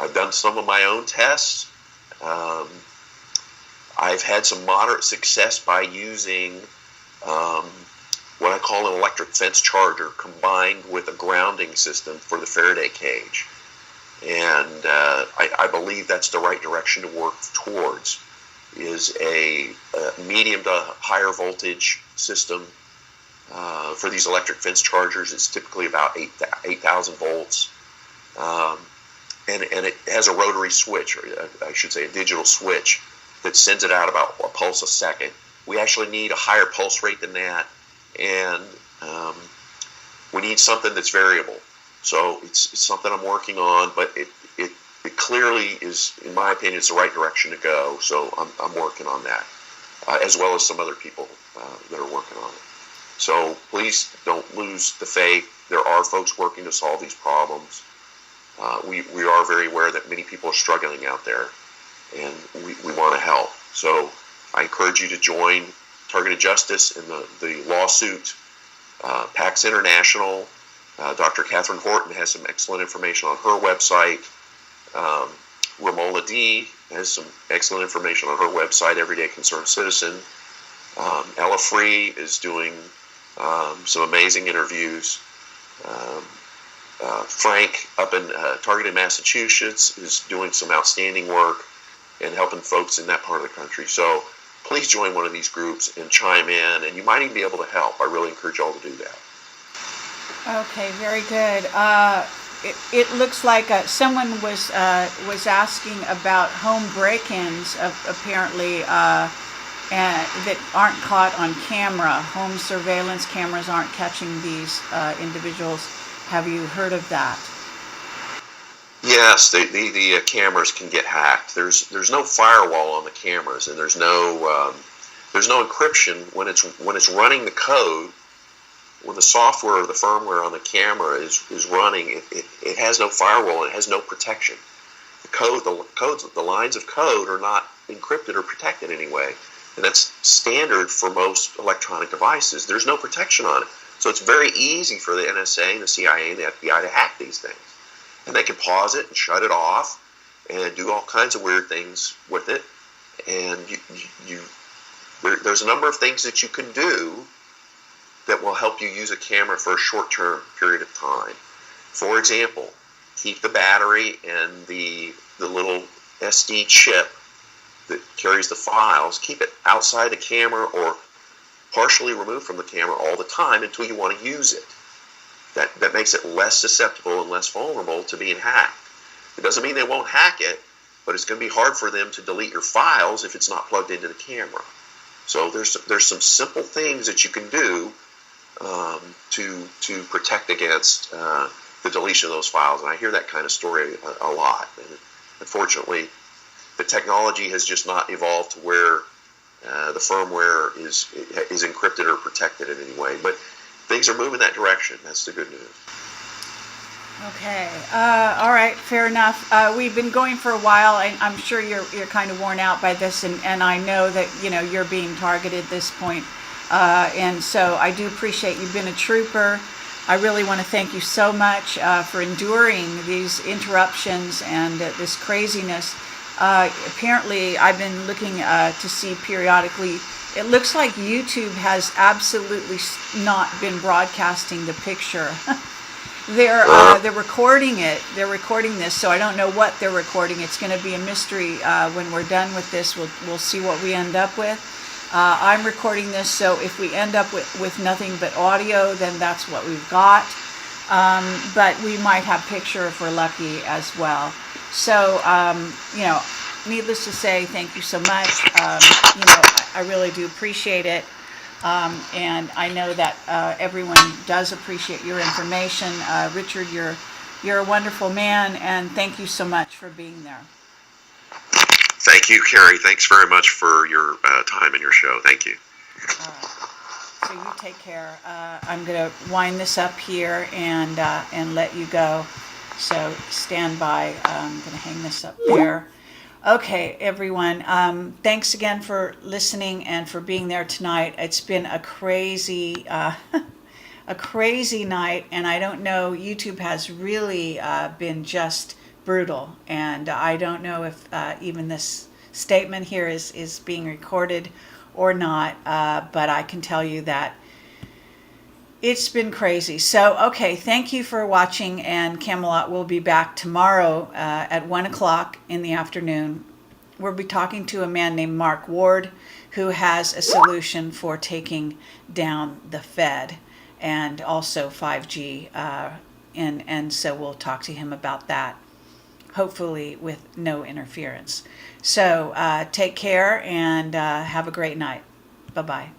I've done some of my own tests. I've had some moderate success by using what I call an electric fence charger combined with a grounding system for the Faraday cage. And I believe that's the right direction to work towards, is a medium to higher voltage system. For these electric fence chargers, it's typically about 8,000 volts. And it has a rotary switch, or I should say a digital switch, that sends it out about a pulse a second. We actually need a higher pulse rate than that, and we need something that's variable. So it's something I'm working on, but it clearly is, in my opinion, it's the right direction to go. So I'm working on that, as well as some other people that are working on it. So please don't lose the faith. There are folks working to solve these problems. We are very aware that many people are struggling out there, and we want to help. So I encourage you to join Targeted Justice in the lawsuit. PAX International, Dr. Catherine Horton has some excellent information on her website. Romola D has some excellent information on her website, Everyday Concerned Citizen. Ella Free is doing some amazing interviews. Frank up in Targeted Massachusetts is doing some outstanding work and helping folks in that part of the country. So please join one of these groups and chime in, and you might even be able to help. I really encourage you all to do that. Okay, very good. It looks like someone was asking about home break-ins, apparently, that aren't caught on camera. Home surveillance cameras aren't catching these individuals. Have you heard of that? Yes, the cameras can get hacked. There's no firewall on the cameras, and there's no encryption when it's running the code. When the software or the firmware on the camera is running, it has no firewall. It has no protection. The lines of code are not encrypted or protected anyway, and that's standard for most electronic devices. There's no protection on it, so it's very easy for the NSA and the CIA and the FBI to hack these things. And they can pause it and shut it off and do all kinds of weird things with it. And there's a number of things that you can do that will help you use a camera for a short-term period of time. For example, keep the battery and the little SD chip that carries the files, keep it outside the camera or partially removed from the camera all the time until you want to use it. That makes it less susceptible and less vulnerable to being hacked. It doesn't mean they won't hack it, but it's going to be hard for them to delete your files if it's not plugged into the camera. So there's some simple things that you can do to protect against the deletion of those files. And I hear that kind of story a lot. And unfortunately, the technology has just not evolved to where the firmware is encrypted or protected in any way. But things are moving that direction. That's the good news. Okay. All right. Fair enough. We've been going for a while. I'm sure you're kind of worn out by this, and I know that you're being targeted at this point. And so I do appreciate you've been a trooper. I really want to thank you so much for enduring these interruptions and this craziness. Apparently, I've been looking to see periodically. It looks like YouTube has absolutely not been broadcasting the picture. They're recording it. They're recording this, so I don't know what they're recording. It's going to be a mystery when we're done with this. We'll see what we end up with. I'm recording this, so if we end up with nothing but audio, then that's what we've got. But we might have picture if we're lucky as well. So, needless to say, thank you so much. I really do appreciate it. And I know that everyone does appreciate your information. Richard, you're a wonderful man, and thank you so much for being there. Thank you, Carrie. Thanks very much for your time and your show. Thank you. All right. So you take care. I'm going to wind this up here and let you go. So stand by. I'm going to hang this up there. Okay, everyone. Thanks again for listening and for being there tonight. It's been a crazy a crazy night, and I don't know, YouTube has really been just brutal, and I don't know if even this statement here is being recorded or not, but I can tell you that it's been crazy. So, okay, thank you for watching, and Camelot will be back tomorrow at 1 o'clock in the afternoon. We'll be talking to a man named Mark Ward, who has a solution for taking down the Fed and also 5G, and so we'll talk to him about that, hopefully with no interference. So take care and have a great night. Bye-bye.